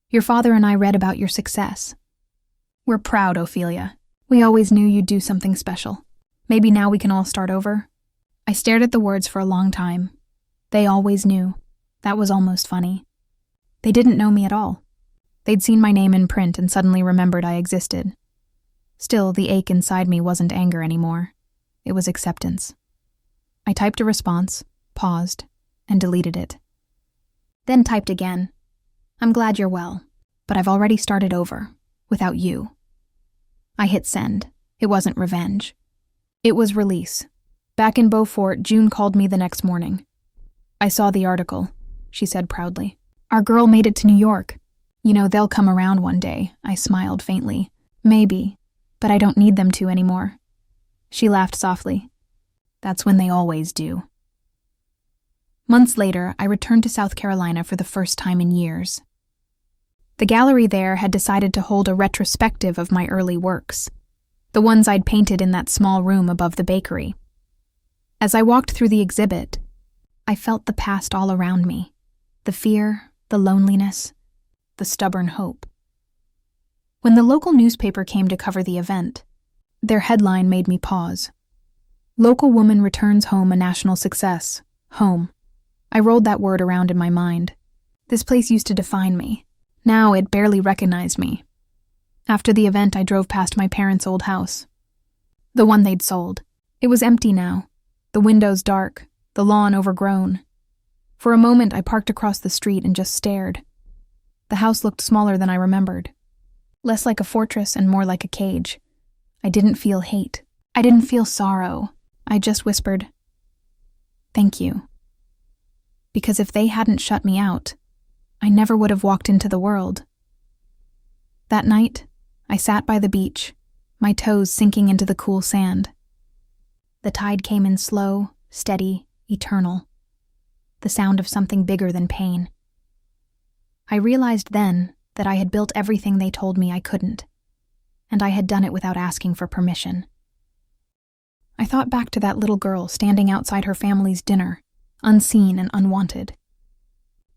"Your father and I read about your success. We're proud, Ophelia. We always knew you'd do something special. Maybe now we can all start over." I stared at the words for a long time. They always knew. That was almost funny. They didn't know me at all. They'd seen my name in print and suddenly remembered I existed. Still, the ache inside me wasn't anger anymore. It was acceptance. I typed a response, paused, and deleted it. Then typed again. "I'm glad you're well, but I've already started over, without you." I hit send. It wasn't revenge. It was release. Back in Beaufort, June called me the next morning. "I saw the article," she said proudly. "Our girl made it to New York. You know, they'll come around one day," I smiled faintly. "Maybe, but I don't need them to anymore." She laughed softly. "That's when they always do." Months later, I returned to South Carolina for the first time in years. The gallery there had decided to hold a retrospective of my early works, the ones I'd painted in that small room above the bakery. As I walked through the exhibit, I felt the past all around me, the fear, the loneliness, the stubborn hope. When the local newspaper came to cover the event, their headline made me pause. "Local woman returns home a national success. Home." I rolled that word around in my mind. This place used to define me. Now it barely recognized me. After the event, I drove past my parents' old house. The one they'd sold. It was empty now. The windows dark, the lawn overgrown. For a moment, I parked across the street and just stared. The house looked smaller than I remembered. Less like a fortress and more like a cage. I didn't feel hate. I didn't feel sorrow. I just whispered, "Thank you." Because if they hadn't shut me out, I never would have walked into the world. That night, I sat by the beach, my toes sinking into the cool sand. The tide came in slow, steady, eternal. The sound of something bigger than pain. I realized then that I had built everything they told me I couldn't, and I had done it without asking for permission. I thought back to that little girl standing outside her family's dinner, unseen and unwanted.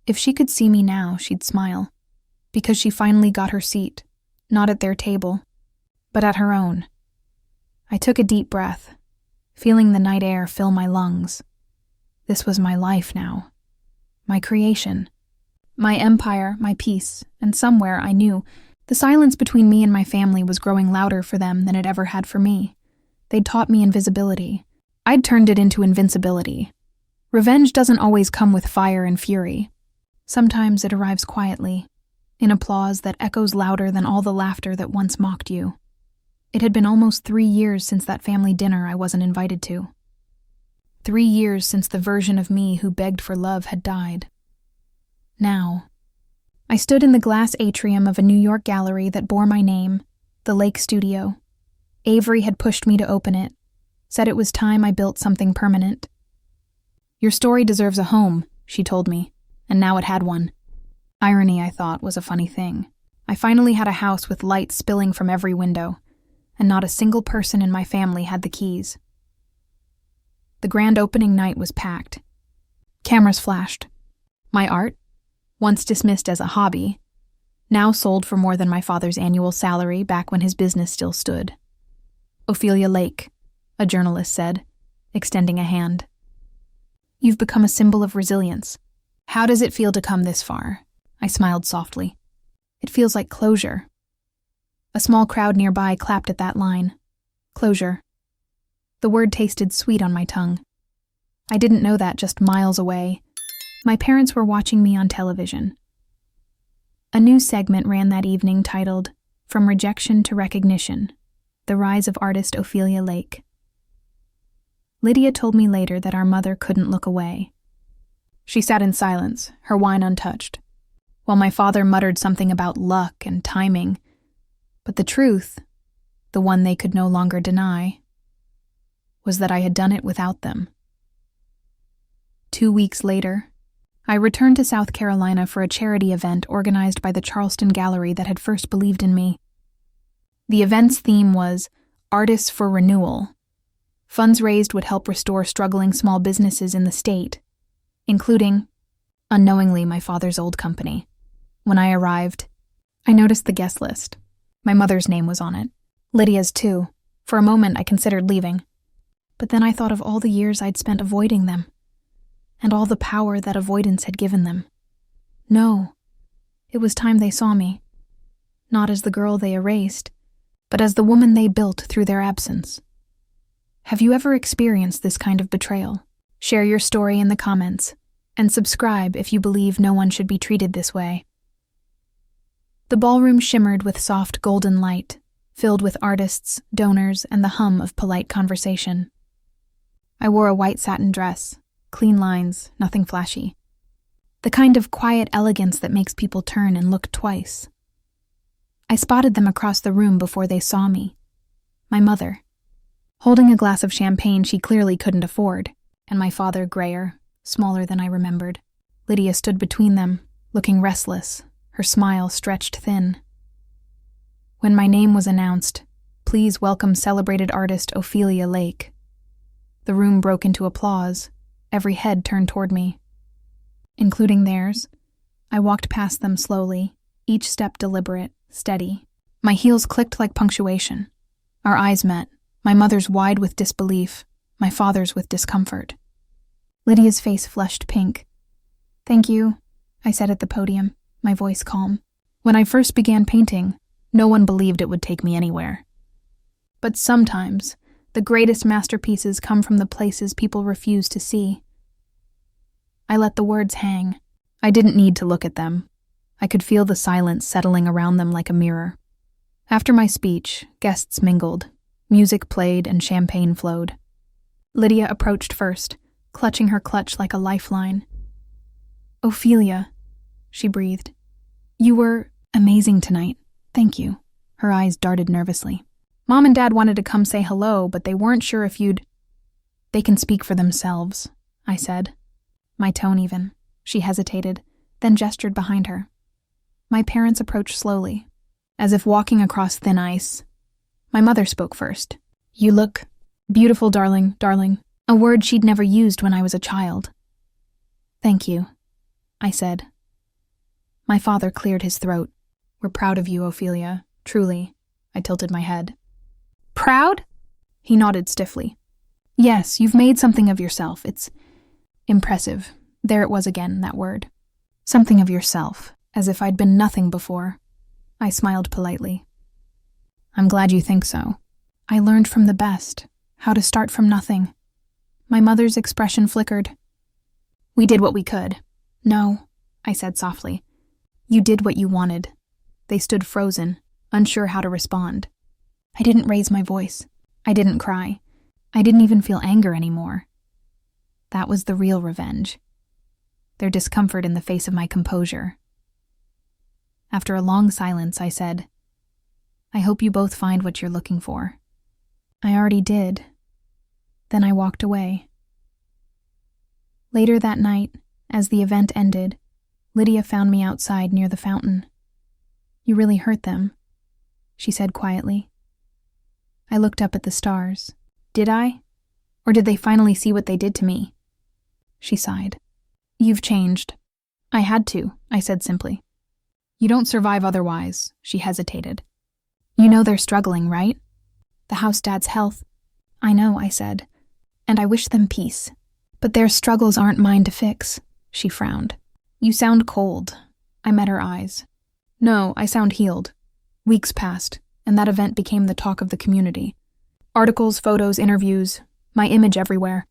If she could see me now, she'd smile, because she finally got her seat, not at their table, but at her own. I took a deep breath, feeling the night air fill my lungs. This was my life now, my creation, my empire, my peace, and somewhere I knew the silence between me and my family was growing louder for them than it ever had for me. They'd taught me invisibility. I'd turned it into invincibility. Revenge doesn't always come with fire and fury. Sometimes it arrives quietly, in applause that echoes louder than all the laughter that once mocked you. It had been almost 3 years since that family dinner I wasn't invited to. 3 years since the version of me who begged for love had died. Now. I stood in the glass atrium of a New York gallery that bore my name, the Lake Studio. Avery had pushed me to open it, said it was time I built something permanent. "Your story deserves a home," she told me, and now it had one. Irony, I thought, was a funny thing. I finally had a house with light spilling from every window, and not a single person in my family had the keys. The grand opening night was packed. Cameras flashed. My art, once dismissed as a hobby, now sold for more than my father's annual salary back when his business still stood. "Ophelia Lake," a journalist said, extending a hand. "You've become a symbol of resilience. How does it feel to come this far?" I smiled softly. "It feels like closure." A small crowd nearby clapped at that line. Closure. The word tasted sweet on my tongue. I didn't know that just miles away. My parents were watching me on television. A new segment ran that evening titled, "From Rejection to Recognition: The Rise of Artist Ophelia Lake." Lydia told me later that our mother couldn't look away. She sat in silence, her wine untouched, while my father muttered something about luck and timing. But the truth, the one they could no longer deny, was that I had done it without them. 2 weeks later, I returned to South Carolina for a charity event organized by the Charleston Gallery that had first believed in me. The event's theme was Artists for Renewal. Funds raised would help restore struggling small businesses in the state, including, unknowingly, my father's old company. When I arrived, I noticed the guest list. My mother's name was on it. Lydia's too. For a moment, I considered leaving. But then I thought of all the years I'd spent avoiding them, and all the power that avoidance had given them. No, it was time they saw me. Not as the girl they erased, but as the woman they built through their absence. Have you ever experienced this kind of betrayal? Share your story in the comments, and subscribe if you believe no one should be treated this way. The ballroom shimmered with soft golden light, filled with artists, donors, and the hum of polite conversation. I wore a white satin dress, clean lines, nothing flashy. The kind of quiet elegance that makes people turn and look twice. I spotted them across the room before they saw me. My mother, holding a glass of champagne she clearly couldn't afford, and my father grayer, smaller than I remembered. Lydia stood between them, looking restless, her smile stretched thin. When my name was announced, "Please welcome celebrated artist Ophelia Lake," the room broke into applause. Every head turned toward me. Including theirs, I walked past them slowly, each step deliberate, steady. My heels clicked like punctuation. Our eyes met, my mother's wide with disbelief, my father's with discomfort. Lydia's face flushed pink. "Thank you," I said at the podium, my voice calm. "When I first began painting, no one believed it would take me anywhere. But sometimes, the greatest masterpieces come from the places people refuse to see." I let the words hang. I didn't need to look at them. I could feel the silence settling around them like a mirror. After my speech, guests mingled. Music played and champagne flowed. Lydia approached first, clutching her clutch like a lifeline. "Ophelia," she breathed. "You were amazing tonight. Thank you." Her eyes darted nervously. "Mom and Dad wanted to come say hello, but they weren't sure if you'd—" "They can speak for themselves," I said. My tone even. She hesitated, then gestured behind her. My parents approached slowly, as if walking across thin ice. My mother spoke first. "You look beautiful, darling, darling," a word she'd never used when I was a child. "Thank you," I said. My father cleared his throat. "We're proud of you, Ophelia, truly." I tilted my head. "Proud?" He nodded stiffly. "Yes, you've made something of yourself. It's impressive." There it was again, that word. Something of yourself, as if I'd been nothing before. I smiled politely. "I'm glad you think so. I learned from the best, how to start from nothing." My mother's expression flickered. "We did what we could." "No," I said softly. "You did what you wanted." They stood frozen, unsure how to respond. I didn't raise my voice. I didn't cry. I didn't even feel anger anymore. That was the real revenge. their discomfort in the face of my composure. After a long silence, I said, "I hope you both find what you're looking for." "I already did." Then I walked away. Later that night, as the event ended, Lydia found me outside near the fountain. "You really hurt them," she said quietly. I looked up at the stars. "Did I? Or did they finally see what they did to me?" She sighed. "You've changed." "I had to," I said simply. "You don't survive otherwise," she hesitated. "You know they're struggling, right? The house dad's health." "I know," I said, "and I wish them peace. But their struggles aren't mine to fix," she frowned. "You sound cold." I met her eyes. "No, I sound healed." Weeks passed, and that event became the talk of the community. Articles, photos, interviews, my image everywhere.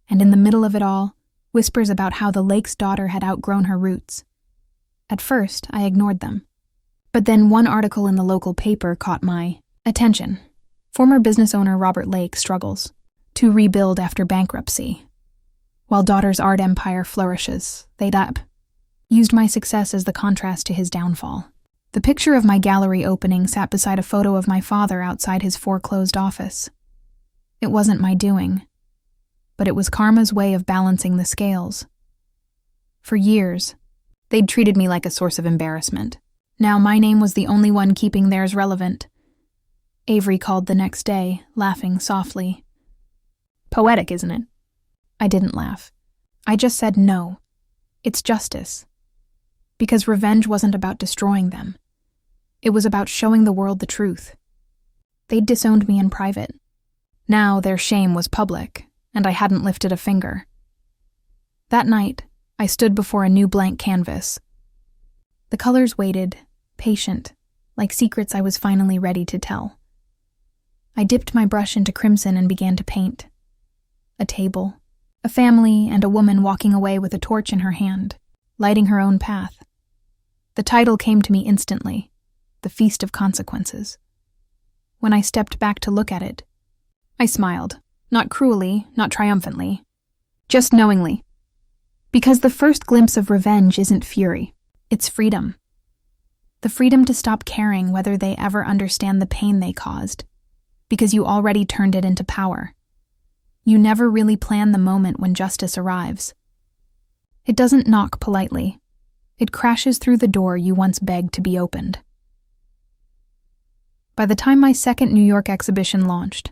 And in the middle of it all, whispers about how the lake's daughter had outgrown her roots. At first, I ignored them. But then one article in the local paper caught my attention. Former business owner Robert Lake struggles to rebuild after bankruptcy. While daughter's art empire flourishes, they'd used my success as the contrast to his downfall. The picture of my gallery opening sat beside a photo of my father outside his foreclosed office. It wasn't my doing, but it was karma's way of balancing the scales. For years, they'd treated me like a source of embarrassment. Now my name was the only one keeping theirs relevant. Avery called the next day, laughing softly. "Poetic, isn't it?" I didn't laugh. I just said no. It's justice. Because revenge wasn't about destroying them. It was about showing the world the truth. They'd disowned me in private. Now their shame was public, and I hadn't lifted a finger. That night, I stood before a new blank canvas. The colors waited, patient, like secrets I was finally ready to tell. I dipped my brush into crimson and began to paint. A table, a family, and a woman walking away with a torch in her hand, lighting her own path. The title came to me instantly, The Feast of Consequences. When I stepped back to look at it, I smiled, not cruelly, not triumphantly, just knowingly. Because the first glimpse of revenge isn't fury, it's freedom. The freedom to stop caring whether they ever understand the pain they caused, because you already turned it into power. You never really plan the moment when justice arrives. It doesn't knock politely. It crashes through the door you once begged to be opened. By the time my second New York exhibition launched,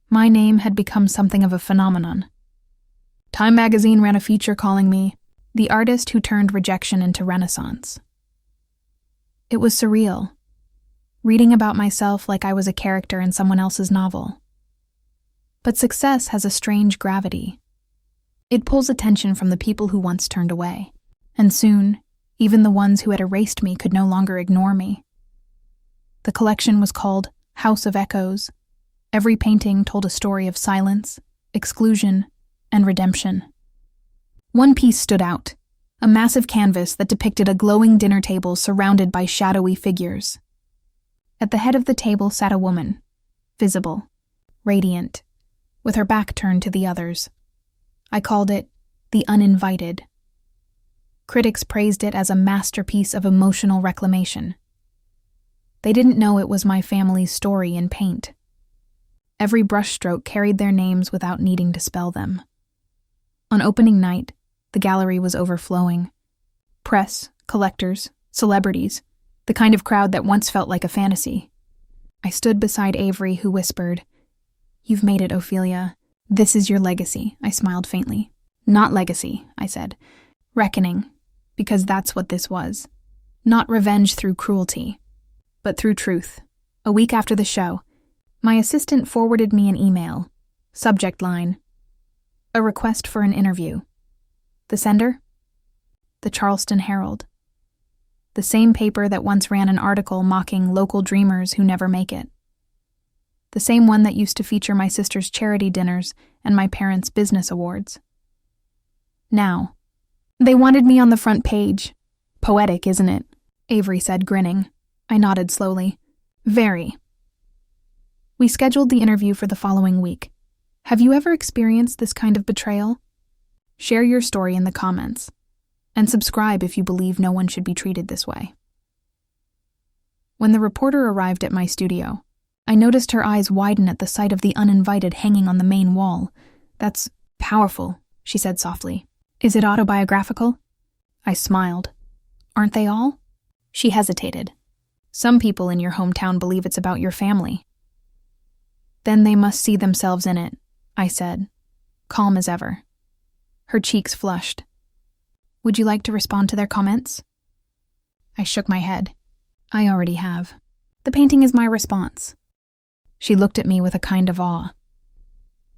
my name had become something of a phenomenon. Time magazine ran a feature calling me the artist who turned rejection into renaissance. It was surreal, reading about myself like I was a character in someone else's novel. But success has a strange gravity. It pulls attention from the people who once turned away, and soon, even the ones who had erased me could no longer ignore me. The collection was called House of Echoes. Every painting told a story of silence, exclusion, and redemption. One piece stood out, a massive canvas that depicted a glowing dinner table surrounded by shadowy figures. At the head of the table sat a woman, visible, radiant, with her back turned to the others. I called it The Uninvited. Critics praised it as a masterpiece of emotional reclamation. They didn't know it was my family's story in paint. Every brushstroke carried their names without needing to spell them. On opening night, the gallery was overflowing. Press, collectors, celebrities, the kind of crowd that once felt like a fantasy. I stood beside Avery, who whispered, "You've made it, Ophelia. This is your legacy," I smiled faintly. "Not legacy," I said. "Reckoning, because that's what this was. Not revenge through cruelty, but through truth." A week after the show, my assistant forwarded me an email. Subject line, "A request for an interview." The sender? The Charleston Herald. The same paper that once ran an article mocking local dreamers who never make it. The same one that used to feature my sister's charity dinners and my parents' business awards. Now, they wanted me on the front page. "Poetic, isn't it?" Avery said, grinning. I nodded slowly. "Very." We scheduled the interview for the following week. Have you ever experienced this kind of betrayal? Share your story in the comments. And subscribe if you believe no one should be treated this way. When the reporter arrived at my studio, I noticed her eyes widen at the sight of the uninvited hanging on the main wall. "That's powerful," she said softly. "Is it autobiographical?" I smiled. "Aren't they all?" She hesitated. "Some people in your hometown believe it's about your family." "Then they must see themselves in it," I said, calm as ever. Her cheeks flushed. "Would you like to respond to their comments?" I shook my head. "I already have. The painting is my response." She looked at me with a kind of awe.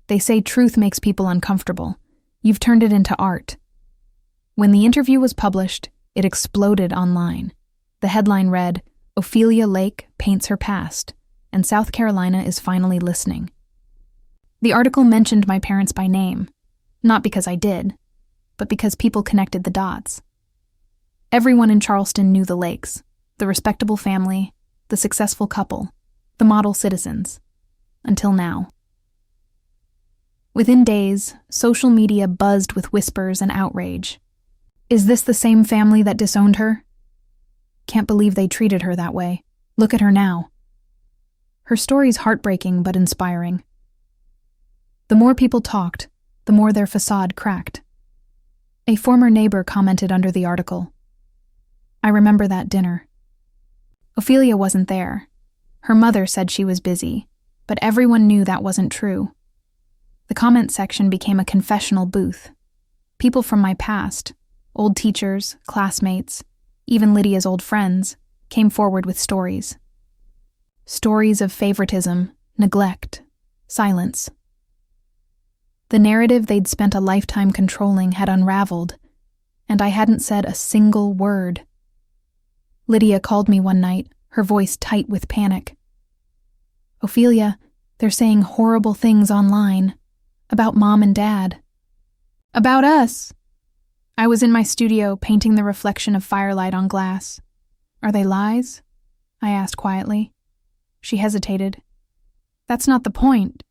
"They say truth makes people uncomfortable. You've turned it into art." When the interview was published, it exploded online. The headline read, "Ophelia Lake paints her past, and South Carolina is finally listening." The article mentioned my parents by name, not because I did, but because people connected the dots. Everyone in Charleston knew the Lakes, the respectable family, the successful couple, the model citizens, until now. Within days, social media buzzed with whispers and outrage. "Is this the same family that disowned her? Can't believe they treated her that way. Look at her now." Her story's heartbreaking but inspiring. The more people talked, the more their facade cracked. A former neighbor commented under the article, "I remember that dinner. Ophelia wasn't there. Her mother said she was busy, but everyone knew that wasn't true." The comment section became a confessional booth. People from my past, old teachers, classmates, even Lydia's old friends, came forward with stories. Stories of favoritism, neglect, silence. The narrative they'd spent a lifetime controlling had unraveled, and I hadn't said a single word. Lydia called me one night, her voice tight with panic. "Ophelia, they're saying horrible things online. About Mom and Dad." "About us?" I was in my studio painting the reflection of firelight on glass. "Are they lies?" I asked quietly. She hesitated. "That's not the point."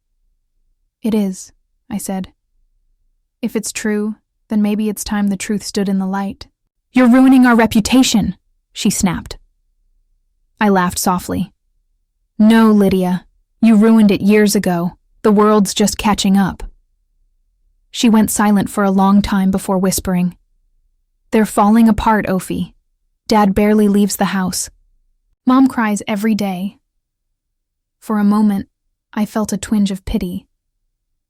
"It is," I said. "If it's true, then maybe it's time the truth stood in the light." "You're ruining our reputation," she snapped. I laughed softly. "No, Lydia, you ruined it years ago. The world's just catching up." She went silent for a long time before whispering, "They're falling apart, Ophi. Dad barely leaves the house. Mom cries every day." For a moment, I felt a twinge of pity.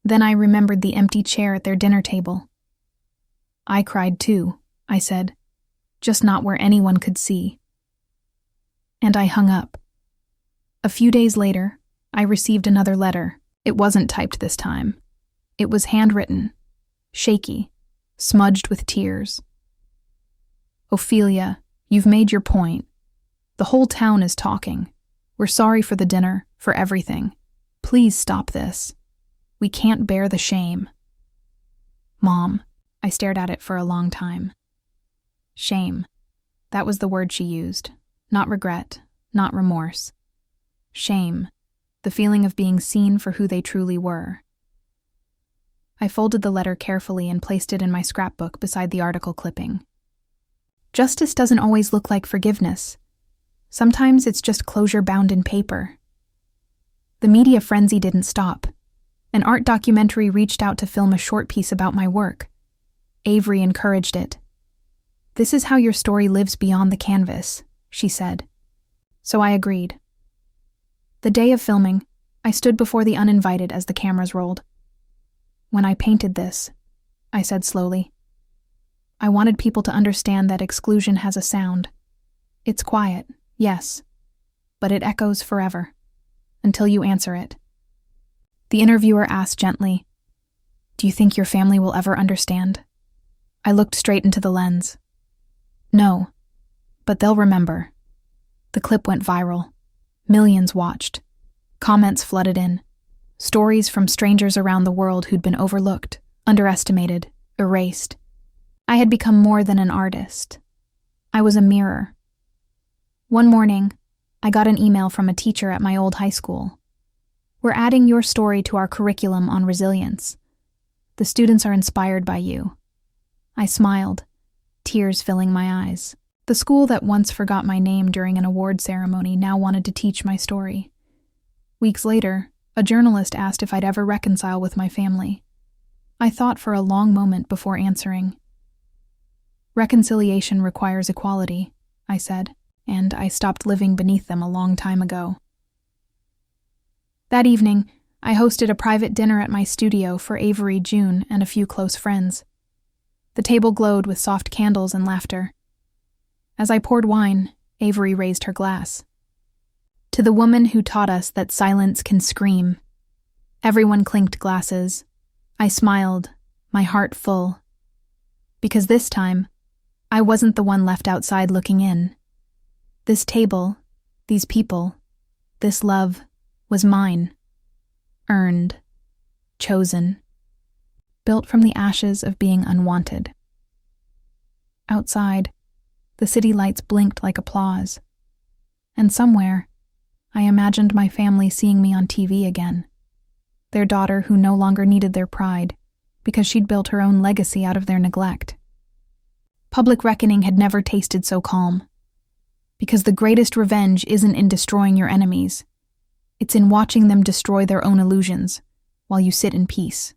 Then I remembered the empty chair at their dinner table. "I cried too," I said, "just not where anyone could see." And I hung up. A few days later, I received another letter. It wasn't typed this time. It was handwritten, shaky, smudged with tears. "Ophelia, you've made your point. The whole town is talking. We're sorry for the dinner, for everything. Please stop this. We can't bear the shame." "Mom," I stared at it for a long time. Shame. That was the word she used. Not regret, not remorse. Shame. The feeling of being seen for who they truly were. I folded the letter carefully and placed it in my scrapbook beside the article clipping. Justice doesn't always look like forgiveness. Sometimes it's just closure bound in paper. The media frenzy didn't stop. An art documentary reached out to film a short piece about my work. Avery encouraged it. "This is how your story lives beyond the canvas," she said. So I agreed. The day of filming, I stood before the uninvited as the cameras rolled. "When I painted this," I said slowly, "I wanted people to understand that exclusion has a sound. It's quiet, yes, but it echoes forever, until you answer it." The interviewer asked gently, "Do you think your family will ever understand?" I looked straight into the lens. "No, but they'll remember." The clip went viral. Millions watched. Comments flooded in. Stories from strangers around the world who'd been overlooked, underestimated, erased. I had become more than an artist. I was a mirror. One morning, I got an email from a teacher at my old high school. "We're adding your story to our curriculum on resilience. The students are inspired by you." I smiled. tears filling my eyes. The school that once forgot my name during an award ceremony now wanted to teach my story. Weeks later, a journalist asked if I'd ever reconcile with my family. I thought for a long moment before answering. Reconciliation requires equality, I said, and I stopped living beneath them a long time ago. That evening, I hosted a private dinner at my studio for Avery, June, and a few close friends. The table glowed with soft candles and laughter. As I poured wine, Avery raised her glass. To the woman who taught us that silence can scream. Everyone clinked glasses. I smiled, my heart full. Because this time, I wasn't the one left outside looking in. This table, these people, this love was mine. Earned, chosen, built from the ashes of being unwanted. Outside, the city lights blinked like applause. And somewhere, I imagined my family seeing me on TV again. Their daughter who no longer needed their pride because she'd built her own legacy out of their neglect. Public reckoning had never tasted so calm. Because the greatest revenge isn't in destroying your enemies. It's in watching them destroy their own illusions while you sit in peace.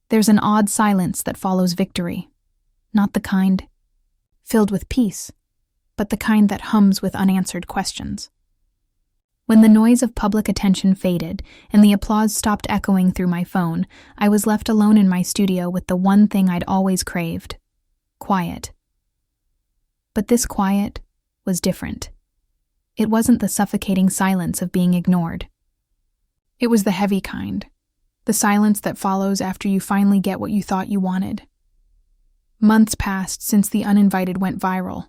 There's an odd silence that follows victory. Not the kind filled with peace, but the kind that hums with unanswered questions. When the noise of public attention faded and the applause stopped echoing through my phone, I was left alone in my studio with the one thing I'd always craved: quiet. But this quiet was different. It wasn't the suffocating silence of being ignored. It was the heavy kind, the silence that follows after you finally get what you thought you wanted. Months passed since The Uninvited went viral.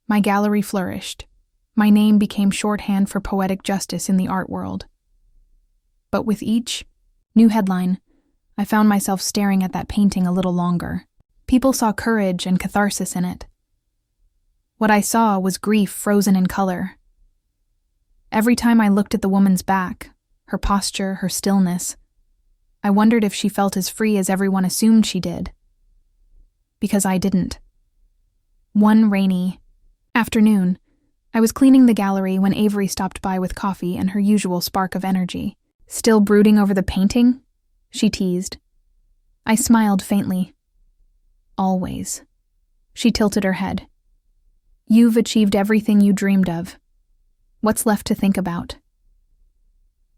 My gallery flourished. My name became shorthand for poetic justice in the art world. But with each new headline, I found myself staring at that painting a little longer. People saw courage and catharsis in it. What I saw was grief frozen in color. Every time I looked at the woman's back, her posture, her stillness, I wondered if she felt as free as everyone assumed she did. Because I didn't. One rainy afternoon, I was cleaning the gallery when Avery stopped by with coffee and her usual spark of energy. "Still brooding over the painting?" she teased. I smiled faintly. "Always." She tilted her head. "You've achieved everything you dreamed of. What's left to think about?"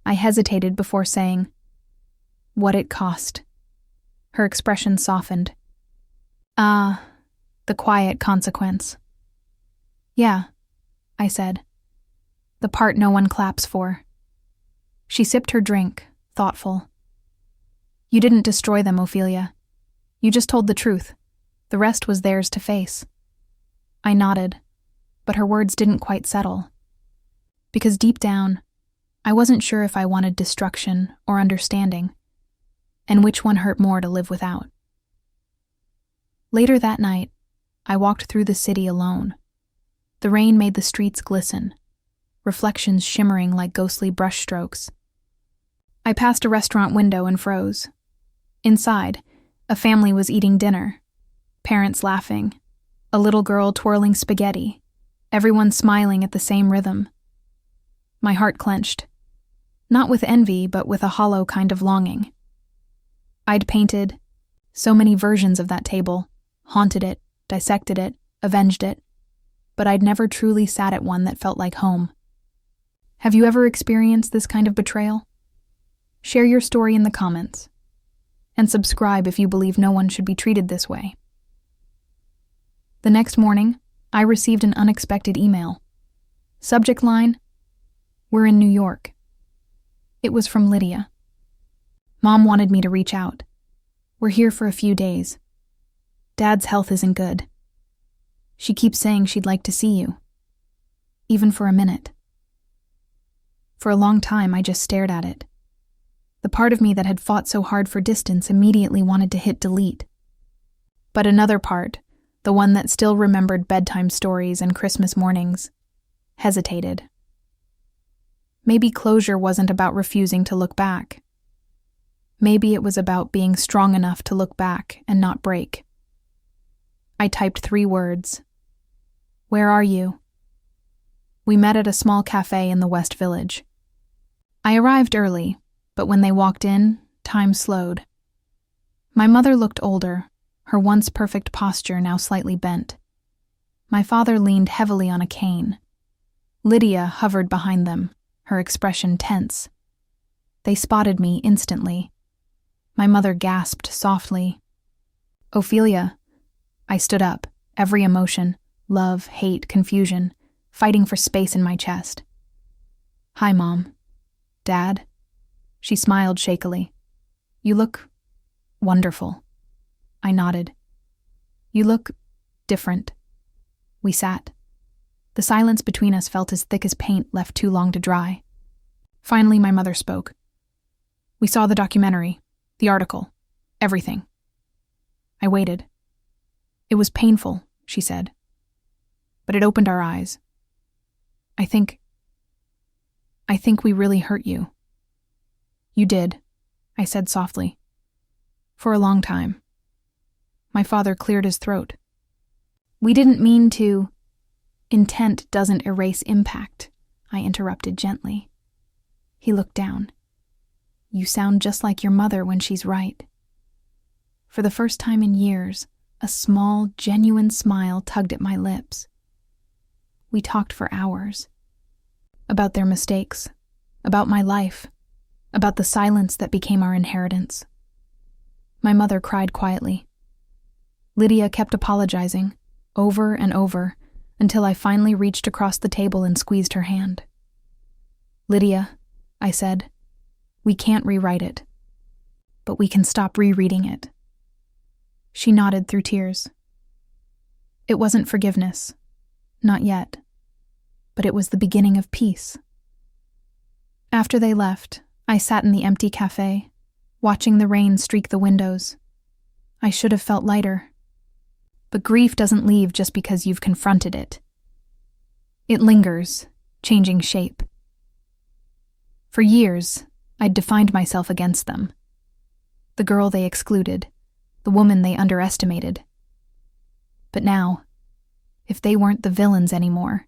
I hesitated before saying, "What it cost." Her expression softened. The quiet consequence." "Yeah," I said. "The part no one claps for." She sipped her drink, thoughtful. "You didn't destroy them, Ophelia. You just told the truth. The rest was theirs to face." I nodded, but her words didn't quite settle. Because deep down, I wasn't sure if I wanted destruction or understanding, and which one hurt more to live without. Later that night, I walked through the city alone. The rain made the streets glisten, reflections shimmering like ghostly brushstrokes. I passed a restaurant window and froze. Inside, a family was eating dinner, parents laughing, a little girl twirling spaghetti, everyone smiling at the same rhythm. My heart clenched, not with envy, but with a hollow kind of longing. I'd painted so many versions of that table, haunted it, dissected it, avenged it, but I'd never truly sat at one that felt like home. Have you ever experienced this kind of betrayal? Share your story in the comments, and subscribe if you believe no one should be treated this way. The next morning, I received an unexpected email. Subject line: "We're in New York." It was from Lydia. "Mom wanted me to reach out. We're here for a few days. Dad's health isn't good. She keeps saying she'd like to see you. Even for a minute." For a long time, I just stared at it. The part of me that had fought so hard for distance immediately wanted to hit delete. But another part, the one that still remembered bedtime stories and Christmas mornings, hesitated. Maybe closure wasn't about refusing to look back. Maybe it was about being strong enough to look back and not break. I typed 3 words. "Where are you?" We met at a small cafe in the West Village. I arrived early, but when they walked in, time slowed. My mother looked older, her once perfect posture now slightly bent. My father leaned heavily on a cane. Lydia hovered behind them, her expression tense. They spotted me instantly. My mother gasped softly. "Ophelia." I stood up, every emotion, love, hate, confusion, fighting for space in my chest. "Hi, Mom." "Dad?" She smiled shakily. "You look wonderful." I nodded. "You look different." We sat. The silence between us felt as thick as paint left too long to dry. Finally, my mother spoke. "We saw the documentary, the article, everything." I waited. "It was painful," she said. "But it opened our eyes. I think we really hurt you." "You did," I said softly. "For a long time." My father cleared his throat. "We didn't mean to—" "Intent doesn't erase impact," I interrupted gently. He looked down. "You sound just like your mother when she's right." For the first time in years, a small, genuine smile tugged at my lips. We talked for hours. About their mistakes, about my life, about the silence that became our inheritance. My mother cried quietly. Lydia kept apologizing, over and over, until I finally reached across the table and squeezed her hand. "Lydia," I said, "we can't rewrite it, but we can stop rereading it." She nodded through tears. It wasn't forgiveness, not yet, but it was the beginning of peace. After they left, I sat in the empty cafe, watching the rain streak the windows. I should have felt lighter. But grief doesn't leave just because you've confronted it. It lingers, changing shape. For years, I'd defined myself against them. The girl they excluded, the woman they underestimated. But now, if they weren't the villains anymore,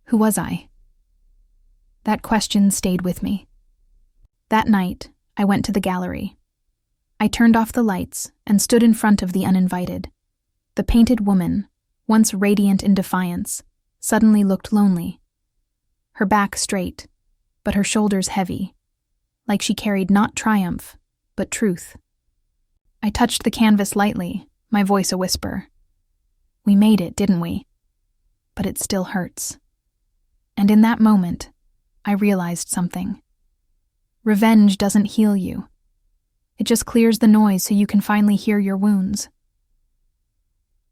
who was I? That question stayed with me. That night, I went to the gallery. I turned off the lights and stood in front of the uninvited. The painted woman, once radiant in defiance, suddenly looked lonely. Her back straight, but her shoulders heavy, like she carried not triumph, but truth. I touched the canvas lightly, my voice a whisper. "We made it, didn't we? But it still hurts." And in that moment, I realized something. Revenge doesn't heal you. It just clears the noise so you can finally hear your wounds.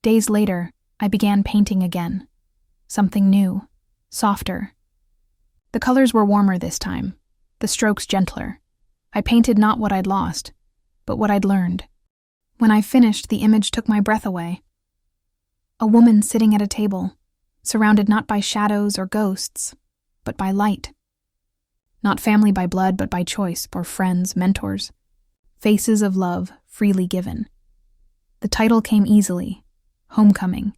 Days later, I began painting again. Something new, softer. The colors were warmer this time, the strokes gentler. I painted not what I'd lost, but what I'd learned. When I finished, the image took my breath away. A woman sitting at a table, surrounded not by shadows or ghosts, but by light. Not family by blood, but by choice, or friends, mentors. Faces of love freely given. The title came easily, Homecoming.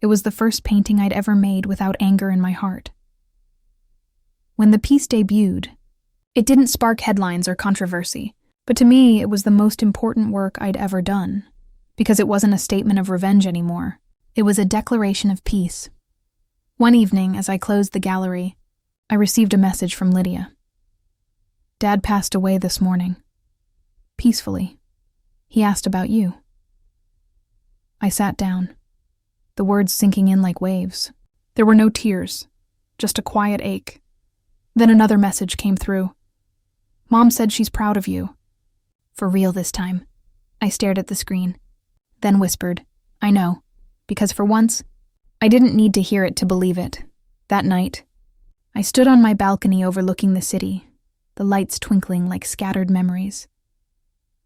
It was the first painting I'd ever made without anger in my heart. When the piece debuted, it didn't spark headlines or controversy, but to me it was the most important work I'd ever done, because it wasn't a statement of revenge anymore. It was a declaration of peace. One evening, as I closed the gallery, I received a message from Lydia. "Dad passed away this morning. Peacefully. He asked about you." I sat down, the words sinking in like waves. There were no tears, just a quiet ache. Then another message came through. "Mom said she's proud of you." For real this time. I stared at the screen, then whispered, "I know," because for once, I didn't need to hear it to believe it. That night, I stood on my balcony overlooking the city, the lights twinkling like scattered memories.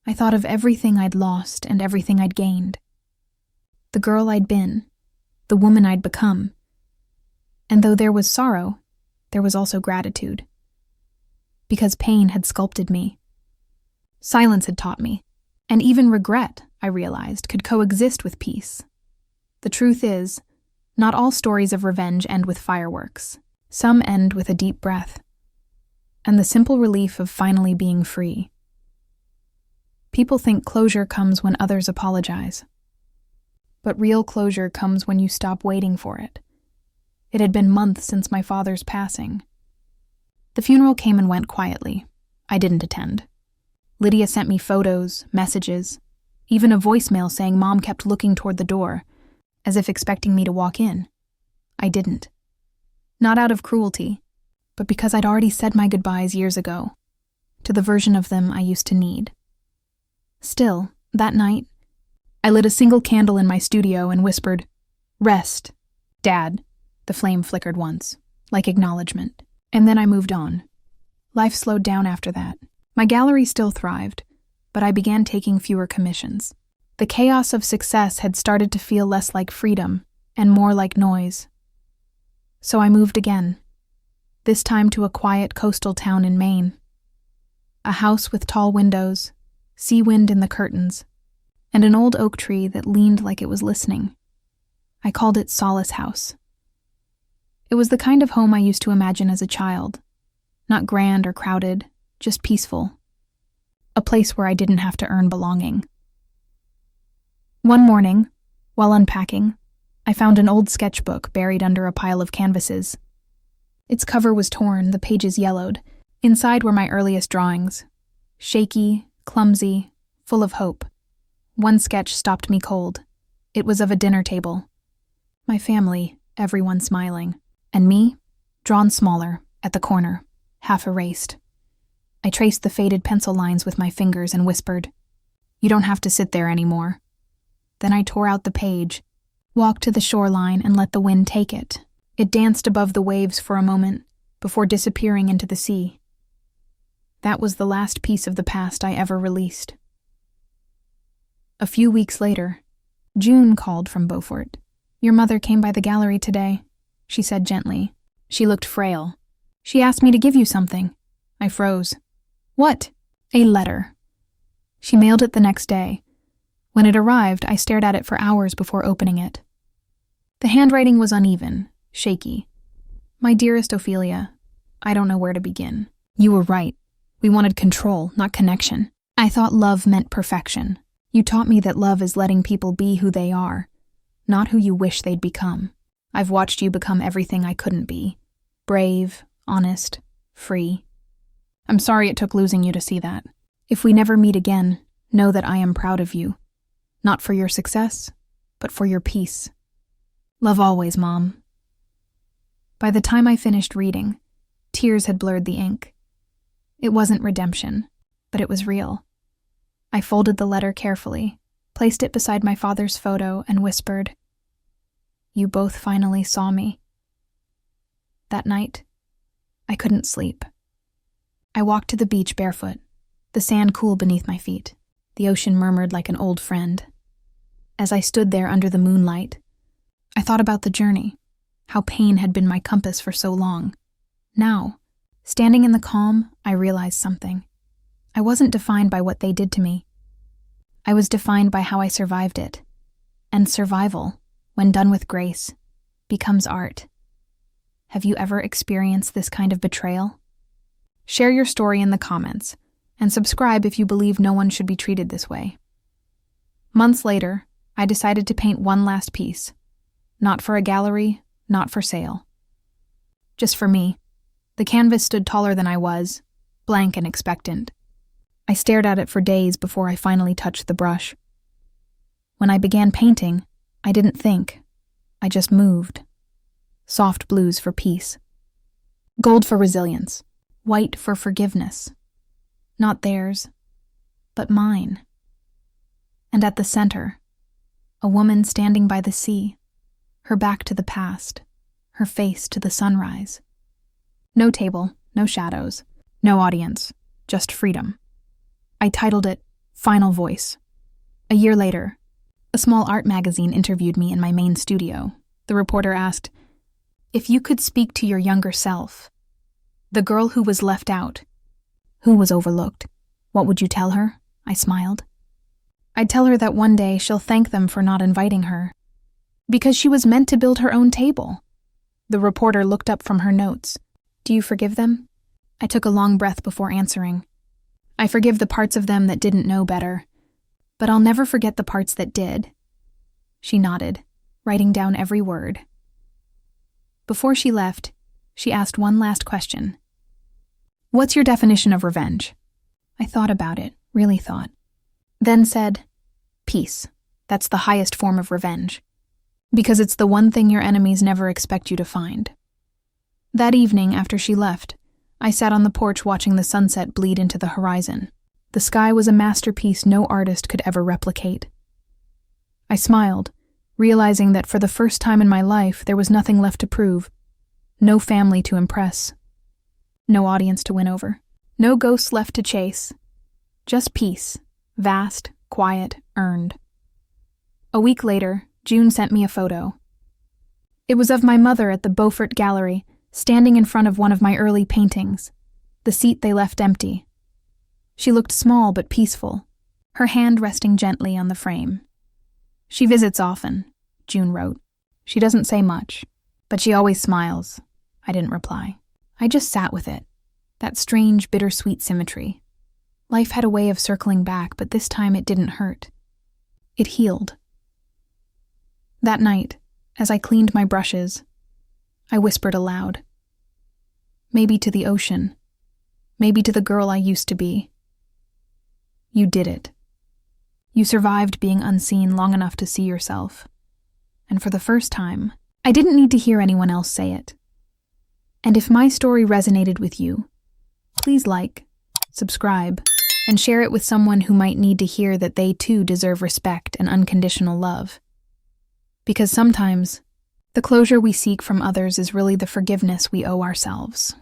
I thought of everything I'd lost and everything I'd gained. The girl I'd been, the woman I'd become. And though there was sorrow, there was also gratitude. Because pain had sculpted me. Silence had taught me, and even regret I realized, could coexist with peace. The truth is, not all stories of revenge end with fireworks. Some end with a deep breath, and the simple relief of finally being free. People think closure comes when others apologize. But real closure comes when you stop waiting for it. It had been months since my father's passing. The funeral came and went quietly. I didn't attend. Lydia sent me photos, messages, even a voicemail saying Mom kept looking toward the door, as if expecting me to walk in. I didn't. Not out of cruelty, but because I'd already said my goodbyes years ago, to the version of them I used to need. Still, that night, I lit a single candle in my studio and whispered, "Rest, Dad." The flame flickered once, like acknowledgement, and then I moved on. Life slowed down after that. My gallery still thrived, but I began taking fewer commissions. The chaos of success had started to feel less like freedom and more like noise. So I moved again, this time to a quiet coastal town in Maine. A house with tall windows, sea wind in the curtains, and an old oak tree that leaned like it was listening. I called it Solace House. It was the kind of home I used to imagine as a child, not grand or crowded, just peaceful. A place where I didn't have to earn belonging. One morning, while unpacking, I found an old sketchbook buried under a pile of canvases. Its cover was torn, the pages yellowed. Inside were my earliest drawings. Shaky, clumsy, full of hope. One sketch stopped me cold. It was of a dinner table. My family, everyone smiling. And me, drawn smaller, at the corner, half erased. I traced the faded pencil lines with my fingers and whispered, "You don't have to sit there anymore." Then I tore out the page, walked to the shoreline and let the wind take it. It danced above the waves for a moment, before disappearing into the sea. That was the last piece of the past I ever released. A few weeks later, June called from Beaufort. "Your mother came by the gallery today," she said gently. She looked frail. "She asked me to give you something." I froze. "What?" "A letter." She mailed it the next day. When it arrived, I stared at it for hours before opening it. The handwriting was uneven, shaky. "My dearest Ophelia, I don't know where to begin. You were right. We wanted control, not connection. I thought love meant perfection. You taught me that love is letting people be who they are, not who you wish they'd become. I've watched you become everything I couldn't be. Brave, honest, free. I'm sorry it took losing you to see that. If we never meet again, know that I am proud of you. Not for your success, but for your peace. Love always, Mom." By the time I finished reading, tears had blurred the ink. It wasn't redemption, but it was real. I folded the letter carefully, placed it beside my father's photo, and whispered, "You both finally saw me." That night, I couldn't sleep. I walked to the beach barefoot, the sand cool beneath my feet. The ocean murmured like an old friend. As I stood there under the moonlight, I thought about the journey, how pain had been my compass for so long. Now, standing in the calm, I realized something. I wasn't defined by what they did to me. I was defined by how I survived it. And survival, when done with grace, becomes art. Have you ever experienced this kind of betrayal? Share your story in the comments, and subscribe if you believe no one should be treated this way. Months later, I decided to paint one last piece. Not for a gallery, not for sale. Just for me. The canvas stood taller than I was, blank and expectant. I stared at it for days before I finally touched the brush. When I began painting, I didn't think. I just moved. Soft blues for peace. Gold for resilience. White for forgiveness. Not theirs, but mine. And at the center, a woman standing by the sea, her back to the past, her face to the sunrise. No table, no shadows, no audience, just freedom. I titled it Final Voice. A year later, a small art magazine interviewed me in my main studio. The reporter asked, "If you could speak to your younger self, the girl who was left out, who was overlooked, what would you tell her?" I smiled. I'd tell her that one day she'll thank them for not inviting her. Because she was meant to build her own table. The reporter looked up from her notes. Do you forgive them? I took a long breath before answering. I forgive the parts of them that didn't know better. But I'll never forget the parts that did. She nodded, writing down every word. Before she left, she asked one last question. What's your definition of revenge? I thought about it, really thought. Then said, peace. That's the highest form of revenge. Because it's the one thing your enemies never expect you to find. That evening, after she left, I sat on the porch watching the sunset bleed into the horizon. The sky was a masterpiece no artist could ever replicate. I smiled, realizing that for the first time in my life there was nothing left to prove. No family to impress. No audience to win over. No ghosts left to chase. Just peace. Vast, quiet, earned. A week later, June sent me a photo. It was of my mother at the Beaufort Gallery, standing in front of one of my early paintings, the seat they left empty. She looked small but peaceful, her hand resting gently on the frame. She visits often, June wrote. She doesn't say much, but she always smiles. I didn't reply. I just sat with it, that strange, bittersweet symmetry. Life had a way of circling back, but this time it didn't hurt. It healed. That night, as I cleaned my brushes, I whispered aloud. Maybe to the ocean. Maybe to the girl I used to be. You did it. You survived being unseen long enough to see yourself. And for the first time, I didn't need to hear anyone else say it. And if my story resonated with you, please like, subscribe, and share it with someone who might need to hear that they too deserve respect and unconditional love. Because sometimes, the closure we seek from others is really the forgiveness we owe ourselves.